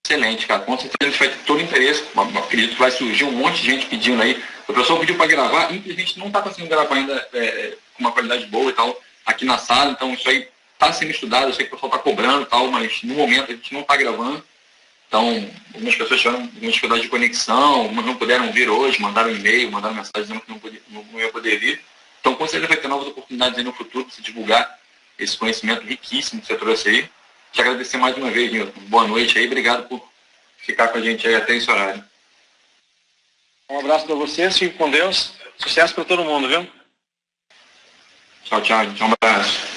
Speaker 2: Excelente, cara. Com certeza a gente vai ter todo o interesse. Acredito que vai surgir um monte de gente pedindo aí. O pessoal pediu para gravar, infelizmente não está conseguindo gravar ainda com uma qualidade boa e tal. aqui na sala, então isso aí está sendo estudado, eu sei que o pessoal está cobrando e tal, mas no momento a gente não está gravando. Então, algumas pessoas tiveram algumas dificuldades de conexão, algumas não puderam vir hoje, mandaram e-mail, mandaram mensagem dizendo que não ia poder vir. Então, com certeza vai ter novas oportunidades aí no futuro para se divulgar esse conhecimento riquíssimo que você trouxe aí. Te agradecer mais uma vez, Nilton. Boa noite aí, obrigado por ficar com a gente aí até esse horário.
Speaker 1: Um abraço para vocês, fiquem com Deus. Sucesso para todo mundo, viu?
Speaker 2: Tchau, tchau. Um abraço.